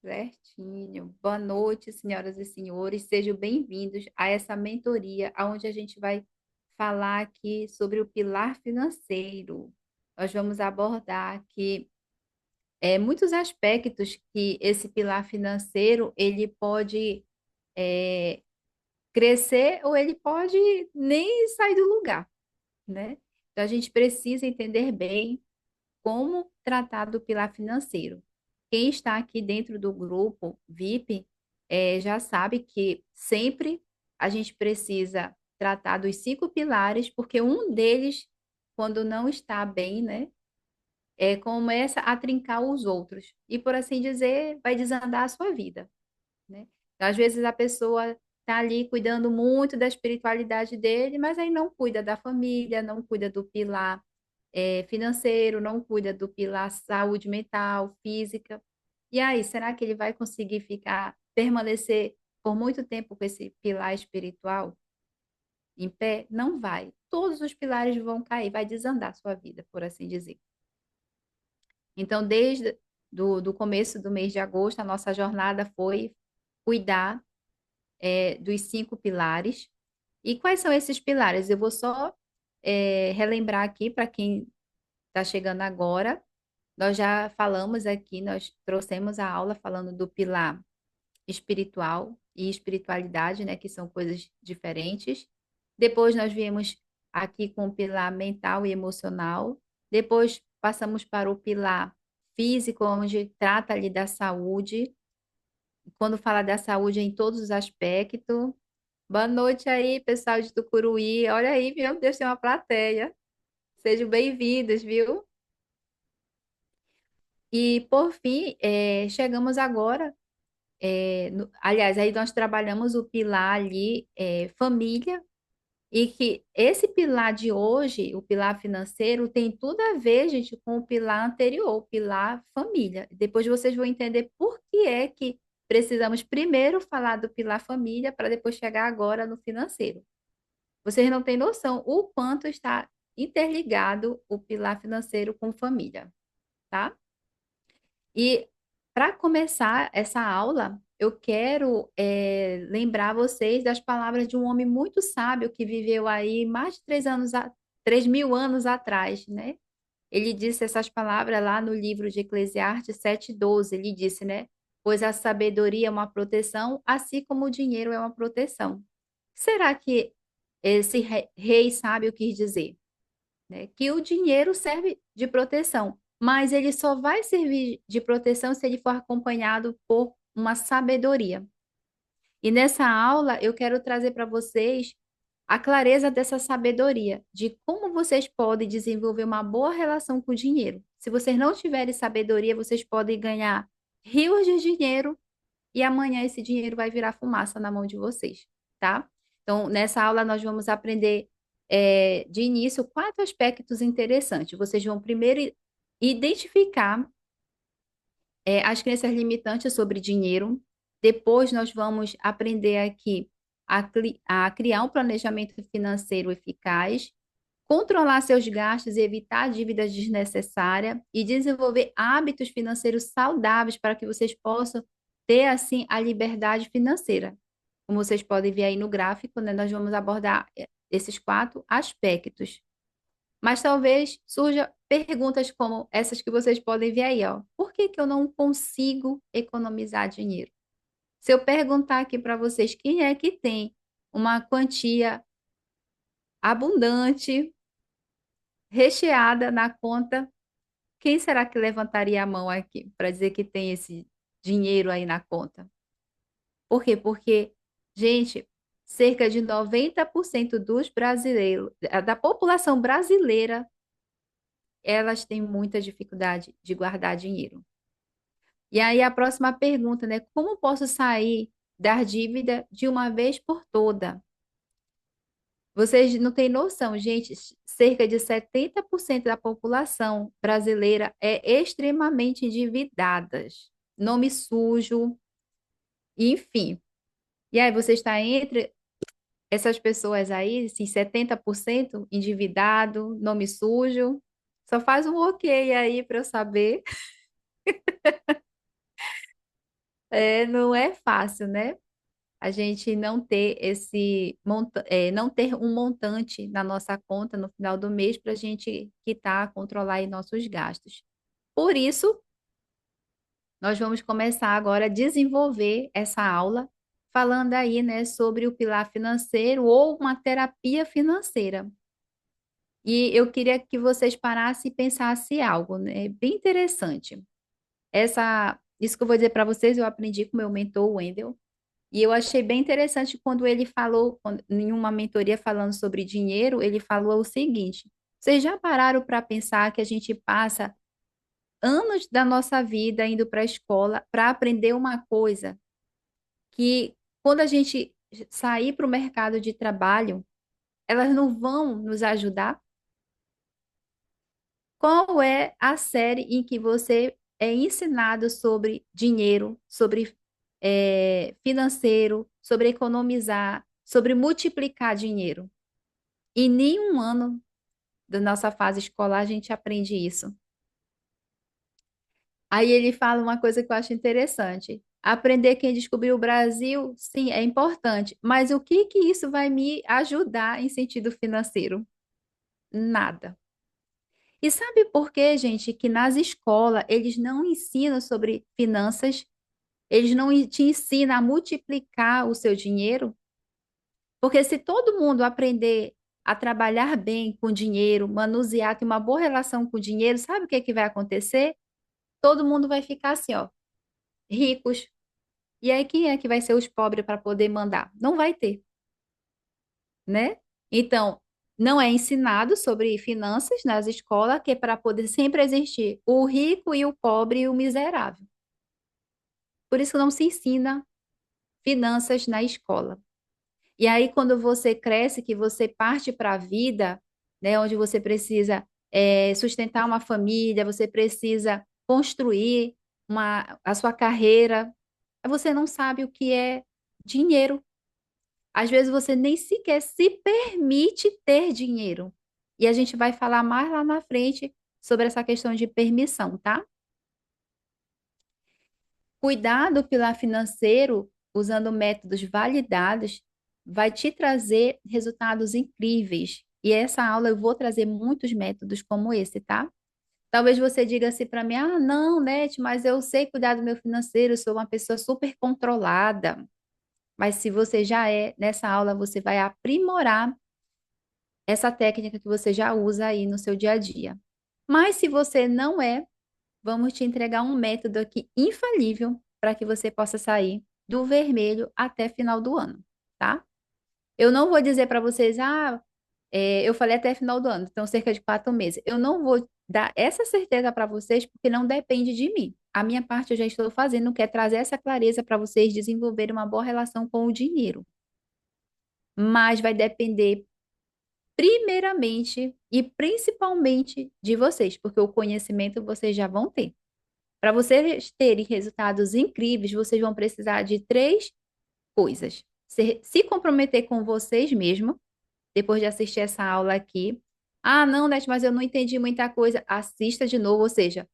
Certinho. Boa noite, senhoras e senhores. Sejam bem-vindos a essa mentoria, onde a gente vai falar aqui sobre o pilar financeiro. Nós vamos abordar aqui muitos aspectos que esse pilar financeiro ele pode é, crescer ou ele pode nem sair do lugar, né? Então a gente precisa entender bem como tratar do pilar financeiro. Quem está aqui dentro do grupo VIP já sabe que sempre a gente precisa tratar dos 5 pilares, porque um deles, quando não está bem, né, começa a trincar os outros. E, por assim dizer, vai desandar a sua vida, né? Então, às vezes a pessoa está ali cuidando muito da espiritualidade dele, mas aí não cuida da família, não cuida do pilar financeiro, não cuida do pilar saúde mental, física. E aí, será que ele vai conseguir permanecer por muito tempo com esse pilar espiritual em pé? Não vai. Todos os pilares vão cair, vai desandar a sua vida, por assim dizer. Então, desde do começo do mês de agosto, a nossa jornada foi cuidar dos 5 pilares. E quais são esses pilares? Eu vou só relembrar aqui para quem está chegando agora. Nós já falamos aqui, nós trouxemos a aula falando do pilar espiritual e espiritualidade, né, que são coisas diferentes. Depois nós viemos aqui com o pilar mental e emocional. Depois passamos para o pilar físico, onde trata ali da saúde. Quando fala da saúde é em todos os aspectos. Boa noite aí, pessoal de Tucuruí. Olha aí, meu Deus, tem uma plateia. Sejam bem-vindos, viu? E por fim, chegamos agora. Aliás, aí nós trabalhamos o pilar ali, família, e que esse pilar de hoje, o pilar financeiro, tem tudo a ver, gente, com o pilar anterior, o pilar família. Depois vocês vão entender por que é que precisamos primeiro falar do pilar família para depois chegar agora no financeiro. Vocês não têm noção o quanto está interligado o pilar financeiro com família, tá? E para começar essa aula, eu quero lembrar vocês das palavras de um homem muito sábio que viveu aí mais de 3.000 anos atrás, né? Ele disse essas palavras lá no livro de Eclesiastes 7:12. Ele disse, né? Pois a sabedoria é uma proteção, assim como o dinheiro é uma proteção. Será que esse rei sábio quis dizer? Né? Que o dinheiro serve de proteção, mas ele só vai servir de proteção se ele for acompanhado por uma sabedoria. E nessa aula eu quero trazer para vocês a clareza dessa sabedoria, de como vocês podem desenvolver uma boa relação com o dinheiro. Se vocês não tiverem sabedoria, vocês podem ganhar rios de dinheiro e amanhã esse dinheiro vai virar fumaça na mão de vocês, tá? Então, nessa aula nós vamos aprender de início 4 aspectos interessantes. Vocês vão primeiro identificar as crenças limitantes sobre dinheiro. Depois nós vamos aprender aqui a criar um planejamento financeiro eficaz, controlar seus gastos e evitar dívidas desnecessárias e desenvolver hábitos financeiros saudáveis para que vocês possam ter, assim, a liberdade financeira. Como vocês podem ver aí no gráfico, né, nós vamos abordar esses 4 aspectos. Mas talvez surja perguntas como essas que vocês podem ver aí, ó. Por que que eu não consigo economizar dinheiro? Se eu perguntar aqui para vocês quem é que tem uma quantia abundante, recheada na conta, quem será que levantaria a mão aqui para dizer que tem esse dinheiro aí na conta? Por quê? Porque, gente, cerca de 90% dos brasileiros, da população brasileira, elas têm muita dificuldade de guardar dinheiro. E aí a próxima pergunta, né? Como posso sair da dívida de uma vez por toda? Vocês não têm noção, gente, cerca de 70% da população brasileira é extremamente endividadas. Nome sujo, enfim. E aí você está entre essas pessoas aí, assim, 70% endividado, nome sujo. Só faz um ok aí para eu saber. Não é fácil, né? A gente não ter não ter um montante na nossa conta no final do mês para a gente quitar, controlar aí nossos gastos. Por isso, nós vamos começar agora a desenvolver essa aula, falando aí, né, sobre o pilar financeiro ou uma terapia financeira. E eu queria que vocês parassem e pensassem algo, né, bem interessante. Isso que eu vou dizer para vocês, eu aprendi com meu mentor, o Wendel, e eu achei bem interessante quando ele falou, em uma mentoria falando sobre dinheiro, ele falou o seguinte: vocês já pararam para pensar que a gente passa anos da nossa vida indo para a escola para aprender uma coisa que, quando a gente sair para o mercado de trabalho, elas não vão nos ajudar? Qual é a série em que você é ensinado sobre dinheiro, sobre financeiro, sobre economizar, sobre multiplicar dinheiro? Em nenhum ano da nossa fase escolar a gente aprende isso. Aí ele fala uma coisa que eu acho interessante. Aprender quem descobriu o Brasil, sim, é importante, mas o que que isso vai me ajudar em sentido financeiro? Nada. E sabe por quê, gente, que nas escolas eles não ensinam sobre finanças, eles não te ensinam a multiplicar o seu dinheiro? Porque se todo mundo aprender a trabalhar bem com dinheiro, manusear, ter uma boa relação com o dinheiro, sabe o que é que vai acontecer? Todo mundo vai ficar assim, ó, ricos. E aí quem é que vai ser os pobres para poder mandar? Não vai ter, né? Então, não é ensinado sobre finanças nas escolas, que é para poder sempre existir o rico e o pobre e o miserável. Por isso que não se ensina finanças na escola. E aí, quando você cresce, que você parte para a vida, né, onde você precisa sustentar uma família, você precisa construir a sua carreira, você não sabe o que é dinheiro. Às vezes você nem sequer se permite ter dinheiro. E a gente vai falar mais lá na frente sobre essa questão de permissão, tá? Cuidar do pilar financeiro usando métodos validados vai te trazer resultados incríveis. E essa aula eu vou trazer muitos métodos como esse, tá? Talvez você diga assim para mim: ah, não, Net, mas eu sei cuidar do meu financeiro, eu sou uma pessoa super controlada. Mas se você já é, nessa aula você vai aprimorar essa técnica que você já usa aí no seu dia a dia. Mas se você não é, vamos te entregar um método aqui infalível para que você possa sair do vermelho até final do ano, tá? Eu não vou dizer para vocês, eu falei até final do ano, então cerca de 4 meses. Eu não vou dar essa certeza para vocês porque não depende de mim. A minha parte eu já estou fazendo, que é trazer essa clareza para vocês desenvolverem uma boa relação com o dinheiro. Mas vai depender primeiramente e principalmente de vocês, porque o conhecimento vocês já vão ter. Para vocês terem resultados incríveis, vocês vão precisar de três coisas: se comprometer com vocês mesmos, depois de assistir essa aula aqui. Ah, não, Net, mas eu não entendi muita coisa. Assista de novo, ou seja,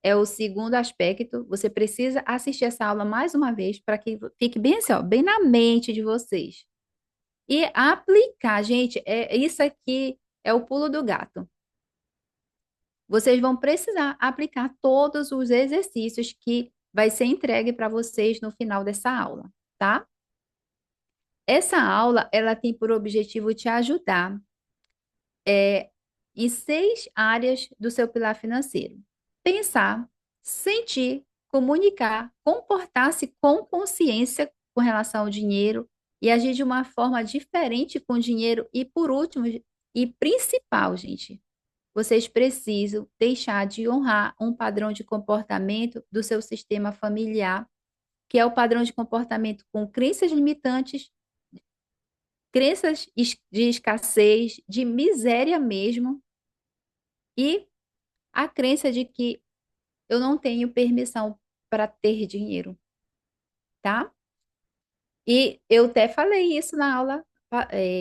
é o segundo aspecto. Você precisa assistir essa aula mais uma vez para que fique bem assim, ó, bem na mente de vocês. E aplicar, gente, isso aqui é o pulo do gato. Vocês vão precisar aplicar todos os exercícios que vai ser entregue para vocês no final dessa aula, tá? Essa aula, ela tem por objetivo te ajudar em 6 áreas do seu pilar financeiro: pensar, sentir, comunicar, comportar-se com consciência com relação ao dinheiro e agir de uma forma diferente com o dinheiro. E por último, e principal, gente, vocês precisam deixar de honrar um padrão de comportamento do seu sistema familiar, que é o padrão de comportamento com crenças limitantes, de escassez, de miséria mesmo, e a crença de que eu não tenho permissão para ter dinheiro, tá? E eu até falei isso na aula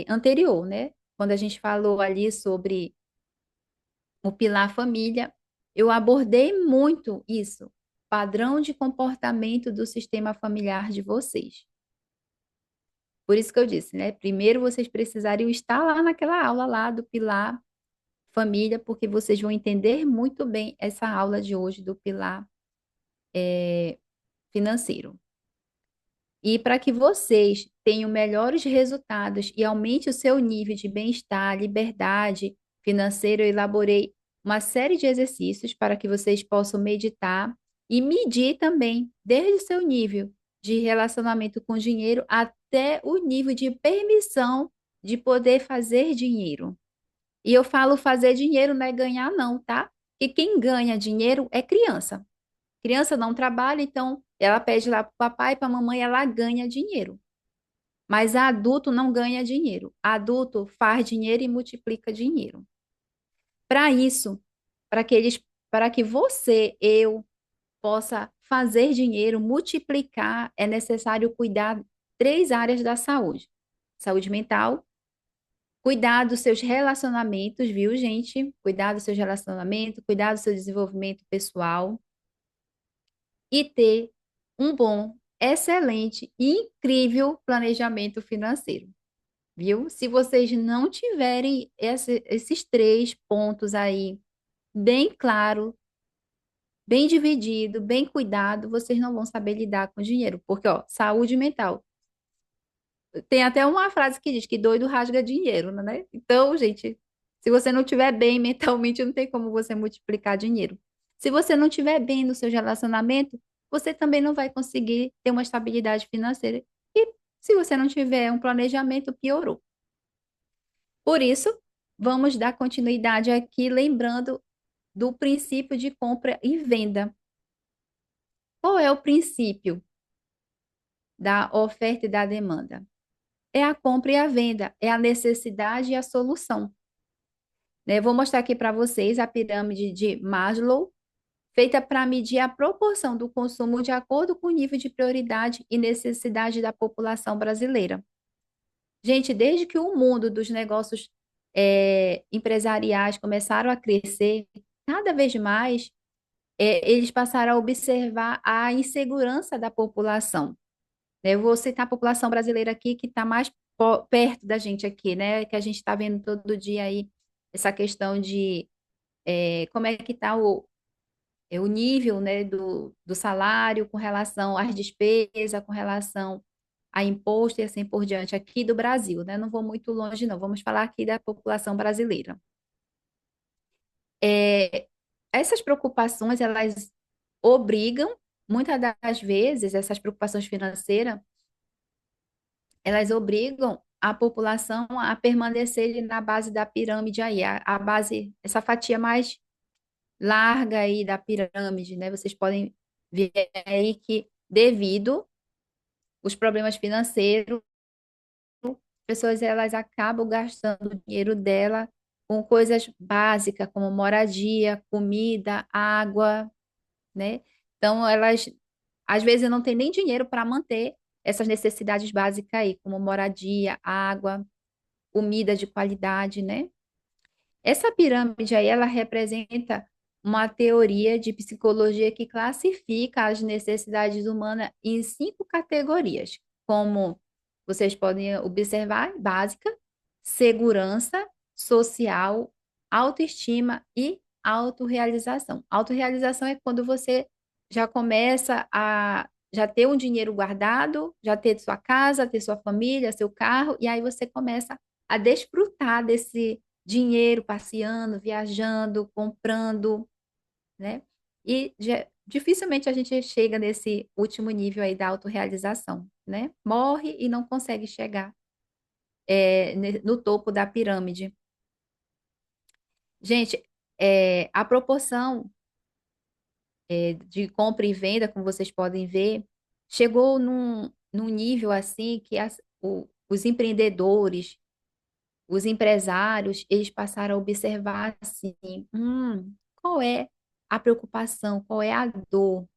anterior, né? Quando a gente falou ali sobre o pilar família, eu abordei muito isso. padrão de comportamento do sistema familiar de vocês. Por isso que eu disse, né? Primeiro vocês precisariam estar lá naquela aula lá do pilar família, porque vocês vão entender muito bem essa aula de hoje do pilar financeiro. E para que vocês tenham melhores resultados e aumente o seu nível de bem-estar, liberdade financeira, eu elaborei uma série de exercícios para que vocês possam meditar e medir também, desde o seu nível de relacionamento com dinheiro até o nível de permissão de poder fazer dinheiro. E eu falo fazer dinheiro não é ganhar, não, tá? Que quem ganha dinheiro é criança. Criança não trabalha, então ela pede lá para o papai e para a mamãe, ela ganha dinheiro. Mas adulto não ganha dinheiro. Adulto faz dinheiro e multiplica dinheiro. Para isso, para que eles, para que você, eu, possa fazer dinheiro, multiplicar, é necessário cuidar três áreas da saúde: saúde mental, cuidar dos seus relacionamentos, viu, gente? Cuidar dos seus relacionamentos, cuidar do seu desenvolvimento pessoal e ter um bom, excelente e incrível planejamento financeiro, viu? Se vocês não tiverem esses três pontos aí bem claro, bem dividido, bem cuidado, vocês não vão saber lidar com dinheiro, porque ó, saúde mental. Tem até uma frase que diz que doido rasga dinheiro, né? Então, gente, se você não estiver bem mentalmente, não tem como você multiplicar dinheiro. Se você não estiver bem no seu relacionamento, você também não vai conseguir ter uma estabilidade financeira. E se você não tiver um planejamento, piorou. Por isso, vamos dar continuidade aqui, lembrando do princípio de compra e venda. Qual é o princípio da oferta e da demanda? É a compra e a venda, é a necessidade e a solução. Né? Eu vou mostrar aqui para vocês a pirâmide de Maslow, feita para medir a proporção do consumo de acordo com o nível de prioridade e necessidade da população brasileira. Gente, desde que o mundo dos negócios empresariais começaram a crescer, cada vez mais eles passaram a observar a insegurança da população. Eu vou citar a população brasileira aqui, que está mais perto da gente aqui, né? Que a gente está vendo todo dia aí essa questão de como é que está o nível, né, do salário com relação às despesas, com relação a imposto e assim por diante, aqui do Brasil, né? Não vou muito longe, não. Vamos falar aqui da população brasileira. É, essas preocupações, elas obrigam, muitas das vezes, essas preocupações financeiras, elas obrigam a população a permanecer ali na base da pirâmide aí, a base, essa fatia mais larga aí da pirâmide, né? Vocês podem ver aí que devido os problemas financeiros, as pessoas elas acabam gastando o dinheiro dela com coisas básicas como moradia, comida, água, né? Então elas às vezes não têm nem dinheiro para manter essas necessidades básicas aí, como moradia, água, comida de qualidade, né? Essa pirâmide aí, ela representa uma teoria de psicologia que classifica as necessidades humanas em cinco categorias, como vocês podem observar, básica, segurança, social, autoestima e autorrealização. Autorrealização é quando você já começa a já ter um dinheiro guardado, já ter sua casa, ter sua família, seu carro, e aí você começa a desfrutar desse dinheiro passeando, viajando, comprando, né? E dificilmente a gente chega nesse último nível aí da autorrealização, né? Morre e não consegue chegar no topo da pirâmide. Gente, a proporção de compra e venda, como vocês podem ver, chegou num nível assim que os empreendedores, os empresários, eles passaram a observar assim, qual é a preocupação, qual é a dor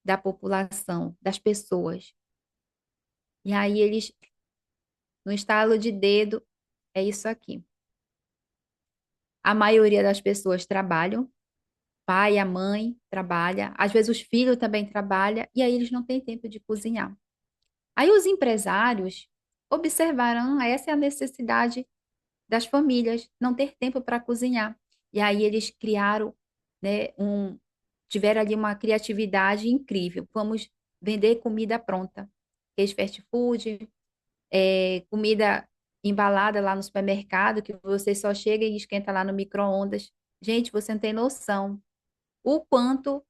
da população, das pessoas. E aí eles, no estalo de dedo, é isso aqui. A maioria das pessoas trabalham, pai, a mãe trabalha, às vezes os filhos também trabalham, e aí eles não têm tempo de cozinhar. Aí os empresários observaram, essa é a necessidade das famílias, não ter tempo para cozinhar. E aí eles criaram, né, tiveram ali uma criatividade incrível. Vamos vender comida pronta. Fez fast food, comida embalada lá no supermercado, que você só chega e esquenta lá no micro-ondas. Gente, você não tem noção o quanto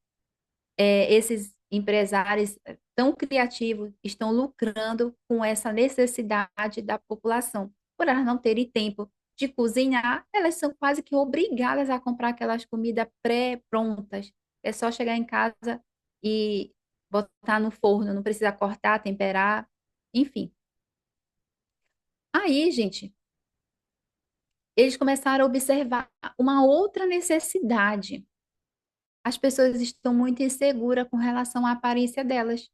esses empresários tão criativos estão lucrando com essa necessidade da população. Por elas não terem tempo de cozinhar, elas são quase que obrigadas a comprar aquelas comidas pré-prontas. É só chegar em casa e botar no forno, não precisa cortar, temperar, enfim. Aí, gente, eles começaram a observar uma outra necessidade. As pessoas estão muito inseguras com relação à aparência delas.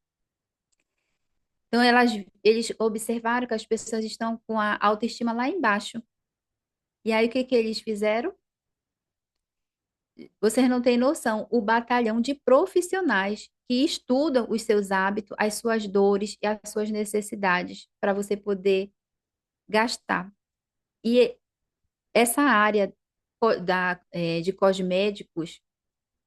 Então, eles observaram que as pessoas estão com a autoestima lá embaixo. E aí, o que que eles fizeram? Vocês não têm noção, o batalhão de profissionais que estudam os seus hábitos, as suas dores e as suas necessidades para você poder gastar. E essa área de cosméticos,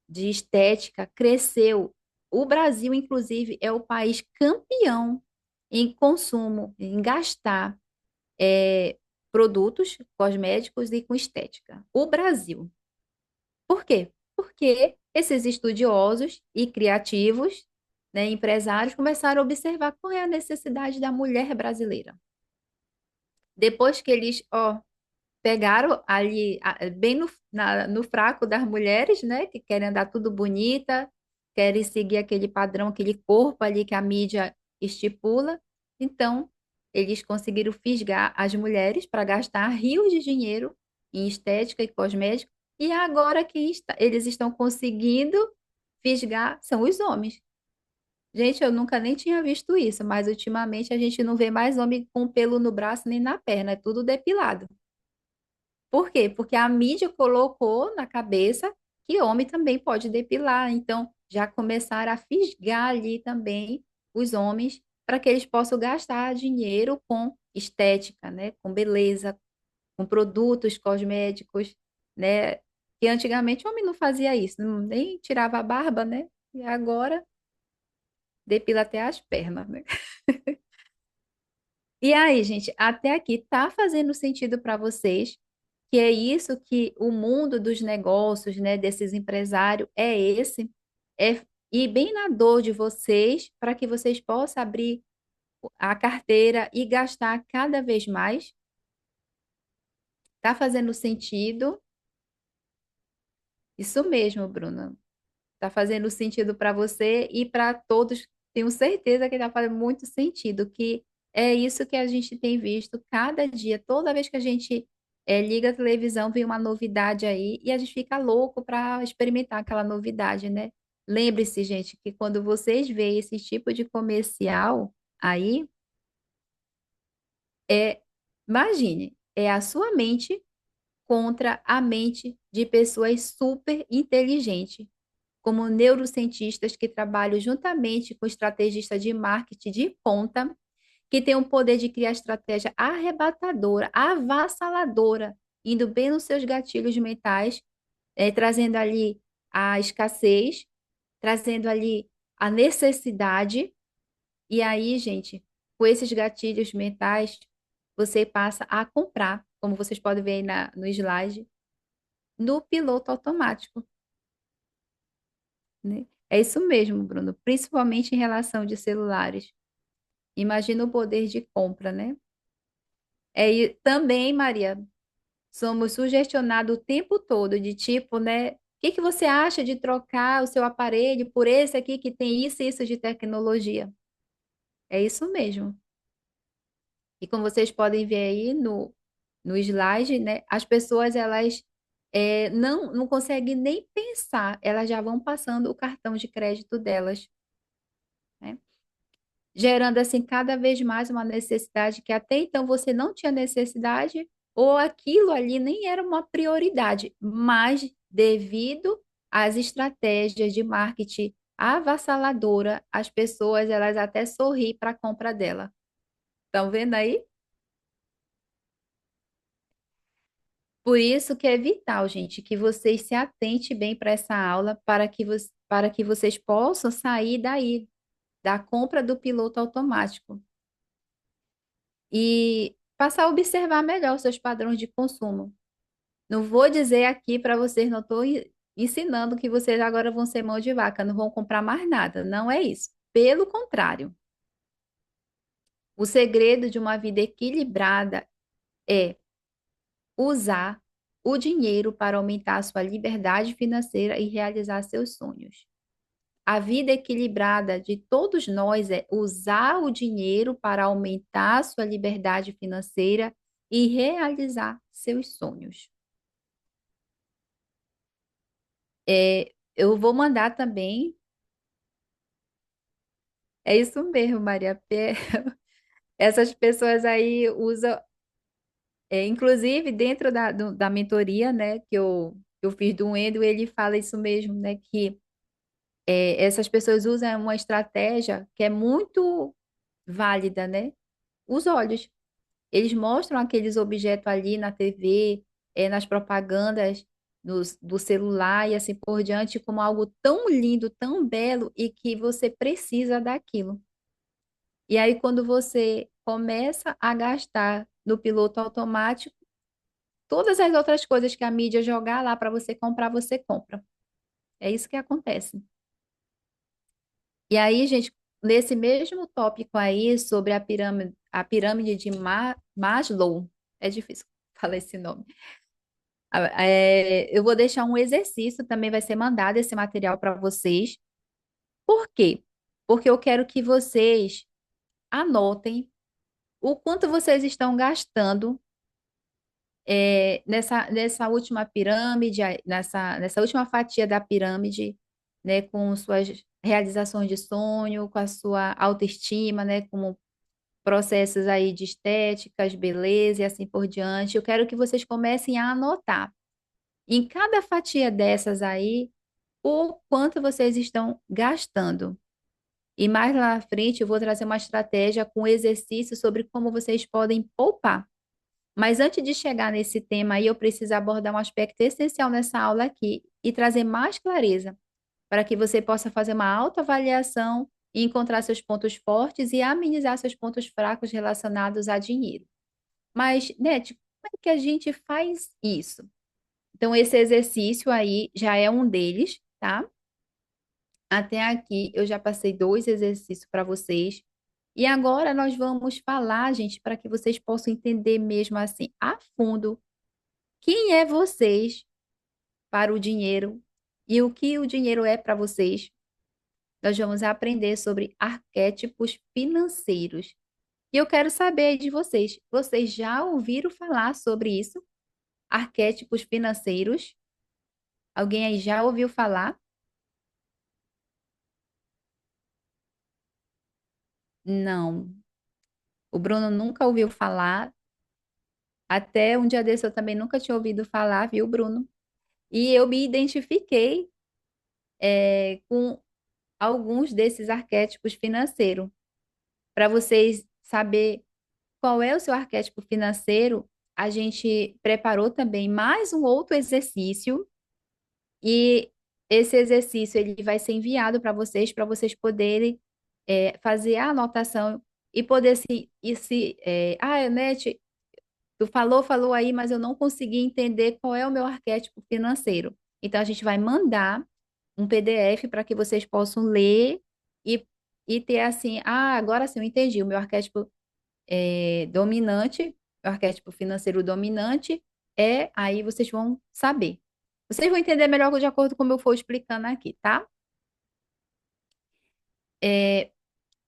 de estética, cresceu. O Brasil, inclusive, é o país campeão em consumo, em gastar produtos cosméticos e com estética. O Brasil. Por quê? Porque esses estudiosos e criativos, né, empresários, começaram a observar qual é a necessidade da mulher brasileira. Depois que eles, pegaram ali, bem no fraco das mulheres, né, que querem andar tudo bonita, querem seguir aquele padrão, aquele corpo ali que a mídia estipula. Então, eles conseguiram fisgar as mulheres para gastar rios de dinheiro em estética e cosméticos, e agora eles estão conseguindo fisgar são os homens. Gente, eu nunca nem tinha visto isso, mas ultimamente a gente não vê mais homem com pelo no braço nem na perna, é tudo depilado. Por quê? Porque a mídia colocou na cabeça que homem também pode depilar. Então, já começaram a fisgar ali também os homens para que eles possam gastar dinheiro com estética, né? Com beleza, com produtos cosméticos, né? Que antigamente o homem não fazia isso, nem tirava a barba, né? E agora depila até as pernas, né? E aí, gente, até aqui tá fazendo sentido para vocês? Que é isso que o mundo dos negócios, né, desses empresários, é esse, é ir bem na dor de vocês para que vocês possam abrir a carteira e gastar cada vez mais. Tá fazendo sentido? Isso mesmo, Bruna. Tá fazendo sentido para você e para todos. Tenho certeza que tá fazendo muito sentido, que é isso que a gente tem visto cada dia, toda vez que a gente liga a televisão, vem uma novidade aí e a gente fica louco para experimentar aquela novidade, né? Lembre-se, gente, que quando vocês veem esse tipo de comercial aí, é, imagine, é a sua mente contra a mente de pessoas super inteligentes como neurocientistas que trabalham juntamente com estrategistas de marketing de ponta, que têm o poder de criar estratégia arrebatadora, avassaladora, indo bem nos seus gatilhos mentais, trazendo ali a escassez, trazendo ali a necessidade. E aí, gente, com esses gatilhos mentais, você passa a comprar, como vocês podem ver aí no slide, no piloto automático, né? É isso mesmo, Bruno, principalmente em relação de celulares. Imagina o poder de compra, né? E também, Maria, somos sugestionados o tempo todo de tipo, né? O que que você acha de trocar o seu aparelho por esse aqui que tem isso e isso de tecnologia? É isso mesmo. E como vocês podem ver aí no slide, né? As pessoas, elas não conseguem nem pensar, elas já vão passando o cartão de crédito delas, né? Gerando assim cada vez mais uma necessidade que até então você não tinha necessidade ou aquilo ali nem era uma prioridade, mas devido as estratégias de marketing avassaladora, as pessoas elas até sorriem para a compra dela. Estão vendo aí? Por isso que é vital, gente, que vocês se atentem bem para essa aula para que vocês possam sair daí, da compra do piloto automático e passar a observar melhor os seus padrões de consumo. Não vou dizer aqui para vocês, não estou ensinando que vocês agora vão ser mão de vaca, não vão comprar mais nada. Não é isso. Pelo contrário, o segredo de uma vida equilibrada é usar o dinheiro para aumentar a sua liberdade financeira e realizar seus sonhos. A vida equilibrada de todos nós é usar o dinheiro para aumentar a sua liberdade financeira e realizar seus sonhos. Eu vou mandar também. É isso mesmo, Maria. Essas pessoas aí usam, inclusive dentro da mentoria, né, que eu fiz do Wendel, ele fala isso mesmo, né, que essas pessoas usam uma estratégia que é muito válida, né? Os olhos. Eles mostram aqueles objetos ali na TV, nas propagandas do celular e assim por diante, como algo tão lindo, tão belo e que você precisa daquilo. E aí, quando você começa a gastar no piloto automático, todas as outras coisas que a mídia jogar lá para você comprar, você compra. É isso que acontece. E aí, gente, nesse mesmo tópico aí sobre a pirâmide de Maslow, é difícil falar esse nome. Eu vou deixar um exercício, também vai ser mandado esse material para vocês. Por quê? Porque eu quero que vocês anotem o quanto vocês estão gastando nessa última pirâmide, nessa última fatia da pirâmide, né, com suas realizações de sonho, com a sua autoestima, né, como processos aí de estéticas, beleza e assim por diante. Eu quero que vocês comecem a anotar em cada fatia dessas aí o quanto vocês estão gastando. E mais lá na frente eu vou trazer uma estratégia com exercício sobre como vocês podem poupar. Mas antes de chegar nesse tema aí, eu preciso abordar um aspecto essencial nessa aula aqui e trazer mais clareza, para que você possa fazer uma autoavaliação e encontrar seus pontos fortes e amenizar seus pontos fracos relacionados a dinheiro. Mas, Nete, como é que a gente faz isso? Então, esse exercício aí já é um deles, tá? Até aqui eu já passei dois exercícios para vocês. E agora nós vamos falar, gente, para que vocês possam entender mesmo assim a fundo quem é vocês para o dinheiro e o que o dinheiro é para vocês. Nós vamos aprender sobre arquétipos financeiros. E eu quero saber de vocês, vocês já ouviram falar sobre isso? Arquétipos financeiros? Alguém aí já ouviu falar? Não. O Bruno nunca ouviu falar. Até um dia desse eu também nunca tinha ouvido falar, viu, Bruno? E eu me identifiquei com alguns desses arquétipos financeiros. Para vocês saber qual é o seu arquétipo financeiro, a gente preparou também mais um outro exercício e esse exercício ele vai ser enviado para vocês poderem fazer a anotação e poder Anete, tu falou aí, mas eu não consegui entender qual é o meu arquétipo financeiro. Então, a gente vai mandar um PDF para que vocês possam ler e, e ter assim, agora sim, eu entendi, o meu arquétipo dominante, o arquétipo financeiro dominante aí vocês vão saber. Vocês vão entender melhor de acordo com como eu for explicando aqui, tá? É,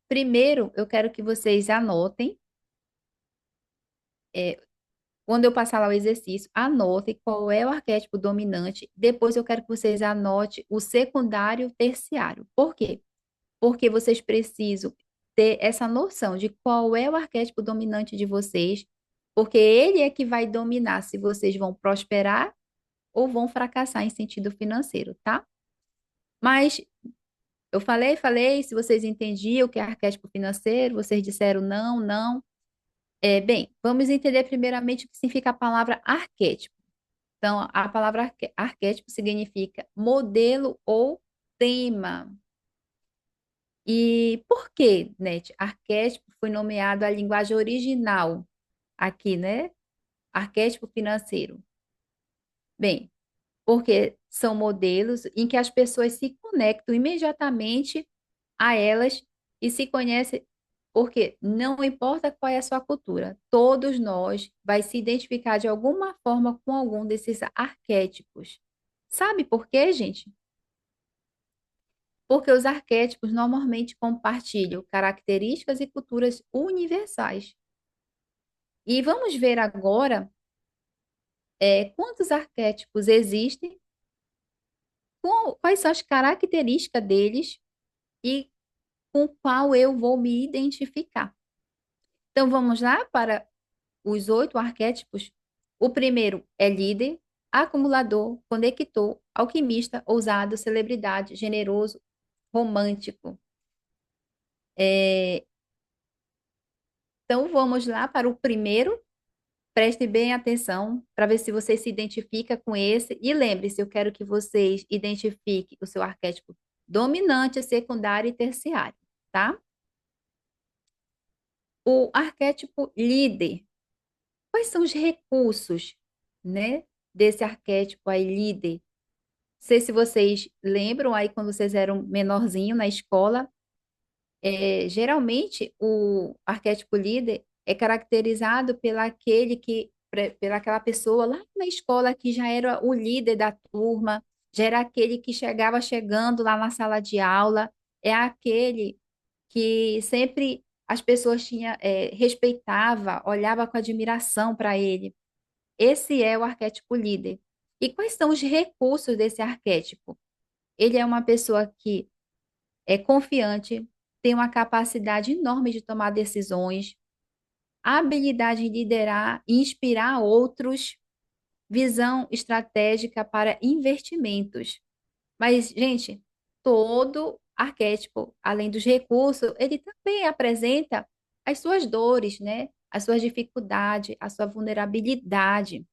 primeiro, eu quero que vocês anotem, é, quando eu passar lá o exercício, anotem qual é o arquétipo dominante. Depois eu quero que vocês anotem o secundário e o terciário. Por quê? Porque vocês precisam ter essa noção de qual é o arquétipo dominante de vocês, porque ele é que vai dominar se vocês vão prosperar ou vão fracassar em sentido financeiro, tá? Mas eu falei, se vocês entendiam o que é arquétipo financeiro, vocês disseram não, não. Bem, vamos entender primeiramente o que significa a palavra arquétipo. Então, a palavra arquétipo significa modelo ou tema. E por que, Net? Arquétipo foi nomeado a linguagem original aqui, né? Arquétipo financeiro. Bem, porque são modelos em que as pessoas se conectam imediatamente a elas e se conhecem, porque não importa qual é a sua cultura, todos nós vai se identificar de alguma forma com algum desses arquétipos. Sabe por quê, gente? Porque os arquétipos normalmente compartilham características e culturas universais. E vamos ver agora quantos arquétipos existem, quais são as características deles e com qual eu vou me identificar. Então vamos lá para os 8 arquétipos. O primeiro é líder, acumulador, conector, alquimista, ousado, celebridade, generoso, romântico. É, Então vamos lá para o primeiro. Preste bem atenção para ver se você se identifica com esse. E lembre-se, eu quero que vocês identifiquem o seu arquétipo dominante, secundário e terciário, tá? O arquétipo líder. Quais são os recursos, né, desse arquétipo aí, líder? Não sei se vocês lembram aí quando vocês eram menorzinho na escola, geralmente o arquétipo líder é caracterizado pela aquela pessoa lá na escola que já era o líder da turma, já era aquele que chegava chegando lá na sala de aula, é aquele que sempre as pessoas respeitava, olhava com admiração para ele. Esse é o arquétipo líder. E quais são os recursos desse arquétipo? Ele é uma pessoa que é confiante, tem uma capacidade enorme de tomar decisões, habilidade de liderar e inspirar outros, visão estratégica para investimentos. Mas, gente, todo arquétipo, além dos recursos, ele também apresenta as suas dores, né? As suas dificuldades, a sua vulnerabilidade.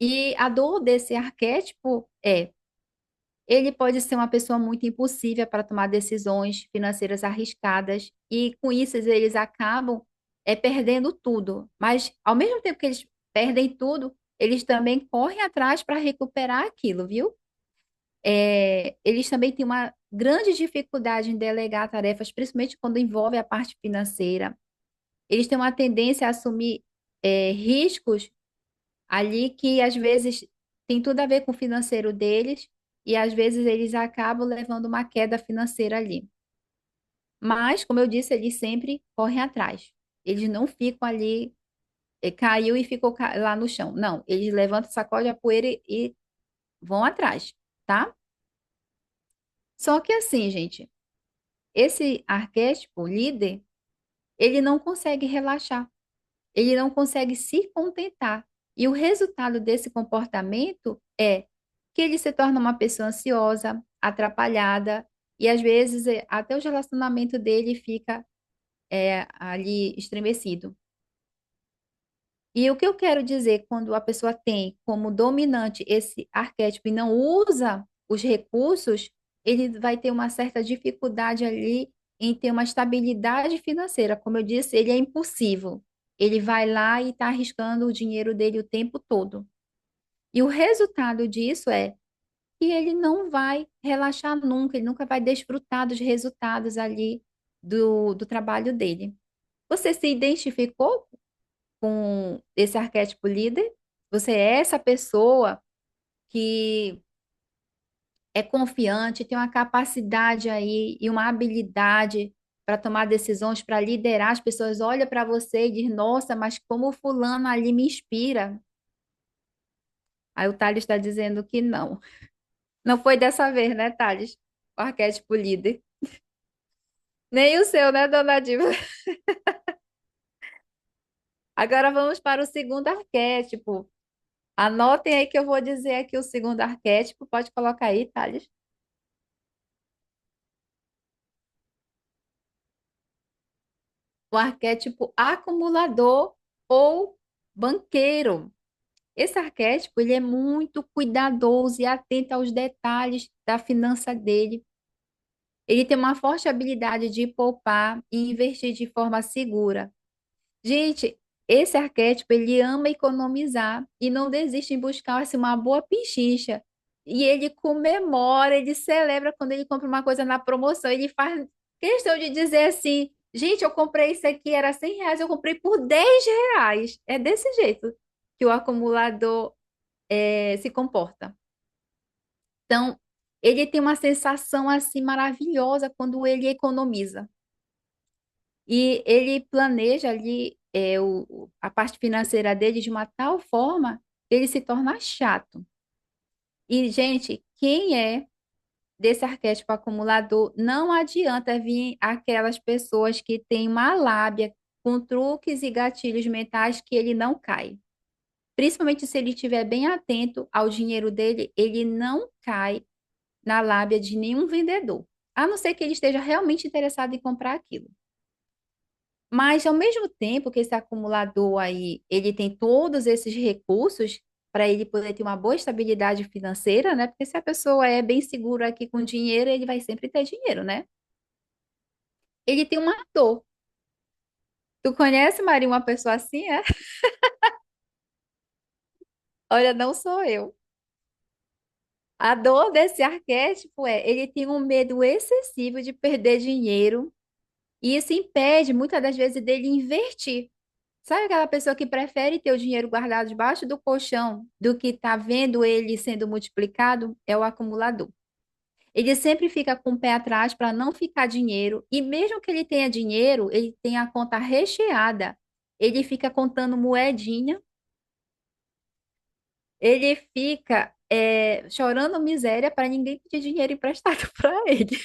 E a dor desse arquétipo ele pode ser uma pessoa muito impulsiva para tomar decisões financeiras arriscadas e com isso eles acabam perdendo tudo. Mas ao mesmo tempo que eles perdem tudo, eles também correm atrás para recuperar aquilo, viu? Eles também têm uma grande dificuldade em delegar tarefas, principalmente quando envolve a parte financeira. Eles têm uma tendência a assumir riscos ali que às vezes tem tudo a ver com o financeiro deles e às vezes eles acabam levando uma queda financeira ali. Mas, como eu disse, eles sempre correm atrás. Eles não ficam ali, caiu e ficou lá no chão. Não, eles levantam, sacodem a poeira e vão atrás, tá? Só que assim, gente, esse arquétipo líder, ele não consegue relaxar. Ele não consegue se contentar. E o resultado desse comportamento é que ele se torna uma pessoa ansiosa, atrapalhada, e às vezes até o relacionamento dele fica ali estremecido. E o que eu quero dizer quando a pessoa tem como dominante esse arquétipo e não usa os recursos, ele vai ter uma certa dificuldade ali em ter uma estabilidade financeira. Como eu disse, ele é impulsivo. Ele vai lá e está arriscando o dinheiro dele o tempo todo. E o resultado disso é que ele não vai relaxar nunca, ele nunca vai desfrutar dos resultados ali do trabalho dele. Você se identificou com esse arquétipo líder? Você é essa pessoa que é confiante, tem uma capacidade aí e uma habilidade para tomar decisões, para liderar as pessoas, olha para você e diz, nossa, mas como o fulano ali me inspira. Aí o Thales está dizendo que não. Não foi dessa vez, né, Thales? O arquétipo líder. Nem o seu, né, dona Diva? Agora vamos para o segundo arquétipo. Anotem aí que eu vou dizer aqui o segundo arquétipo. Pode colocar aí, Thales. o arquétipo acumulador ou banqueiro. Esse arquétipo, ele é muito cuidadoso e atento aos detalhes da finança dele. Ele tem uma forte habilidade de poupar e investir de forma segura. Gente, esse arquétipo, ele ama economizar e não desiste em buscar assim, uma boa pechincha. E ele comemora, ele celebra quando ele compra uma coisa na promoção. Ele faz questão de dizer assim, gente, eu comprei isso aqui, era R$ 100, eu comprei por R$ 10. É desse jeito que o acumulador se comporta. Então, ele tem uma sensação assim maravilhosa quando ele economiza. E ele planeja ali a parte financeira dele de uma tal forma que ele se torna chato. E, gente, quem é desse arquétipo acumulador, não adianta vir aquelas pessoas que têm uma lábia com truques e gatilhos mentais que ele não cai. Principalmente se ele estiver bem atento ao dinheiro dele, ele não cai na lábia de nenhum vendedor, a não ser que ele esteja realmente interessado em comprar aquilo. Mas, ao mesmo tempo que esse acumulador aí, ele tem todos esses recursos para ele poder ter uma boa estabilidade financeira, né? Porque se a pessoa é bem segura aqui com dinheiro, ele vai sempre ter dinheiro, né? Ele tem uma dor. Tu conhece, Maria, uma pessoa assim, é? Olha, não sou eu. A dor desse arquétipo ele tem um medo excessivo de perder dinheiro e isso impede, muitas das vezes, dele investir. Sabe aquela pessoa que prefere ter o dinheiro guardado debaixo do colchão do que tá vendo ele sendo multiplicado? É o acumulador. Ele sempre fica com o pé atrás para não ficar dinheiro, e mesmo que ele tenha dinheiro, ele tem a conta recheada. Ele fica contando moedinha, ele fica chorando miséria para ninguém pedir dinheiro emprestado para ele.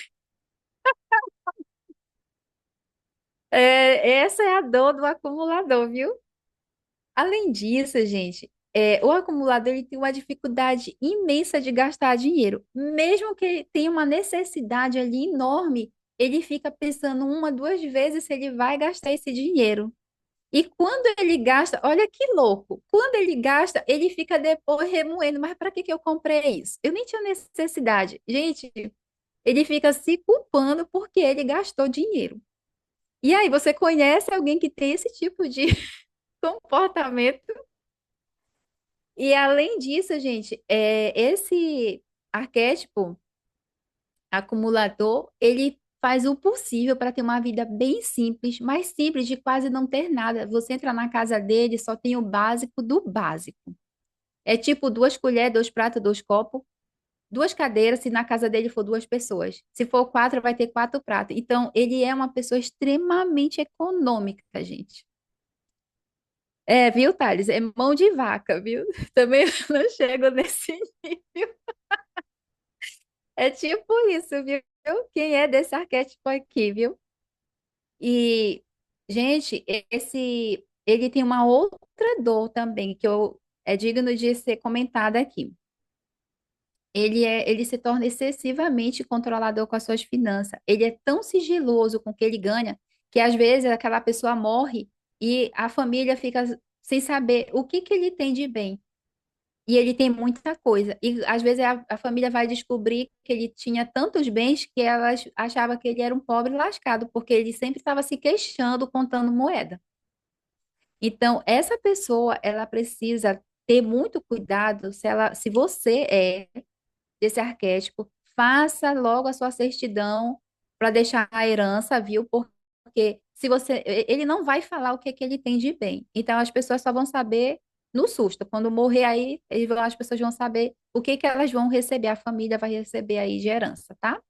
Essa é a dor do acumulador, viu? Além disso, gente, o acumulador ele tem uma dificuldade imensa de gastar dinheiro. Mesmo que ele tenha uma necessidade ali enorme, ele fica pensando uma, duas vezes se ele vai gastar esse dinheiro. E quando ele gasta, olha que louco, quando ele gasta, ele fica depois remoendo, mas para que que eu comprei isso? Eu nem tinha necessidade. Gente, ele fica se culpando porque ele gastou dinheiro. E aí, você conhece alguém que tem esse tipo de comportamento? E além disso, gente, esse arquétipo acumulador, ele faz o possível para ter uma vida bem simples, mais simples de quase não ter nada. Você entra na casa dele, só tem o básico do básico. É tipo duas colheres, dois pratos, dois copos, duas cadeiras, se na casa dele for duas pessoas. Se for quatro, vai ter quatro pratos. Então, ele é uma pessoa extremamente econômica, gente. É, viu, Thales? É mão de vaca, viu? Também não chego nesse nível. É tipo isso, viu? Quem é desse arquétipo aqui, viu? E, gente, ele tem uma outra dor também é digno de ser comentada aqui. Ele se torna excessivamente controlador com as suas finanças. Ele é tão sigiloso com o que ele ganha que às vezes aquela pessoa morre e a família fica sem saber o que que ele tem de bem. E ele tem muita coisa. E às vezes a família vai descobrir que ele tinha tantos bens que elas achavam que ele era um pobre lascado, porque ele sempre estava se queixando, contando moeda. Então, essa pessoa, ela precisa ter muito cuidado se você é desse arquétipo, faça logo a sua certidão para deixar a herança, viu? Porque se você, ele não vai falar o que é que ele tem de bem. Então as pessoas só vão saber no susto. Quando morrer aí, as pessoas vão saber o que que elas vão receber, a família vai receber aí de herança, tá?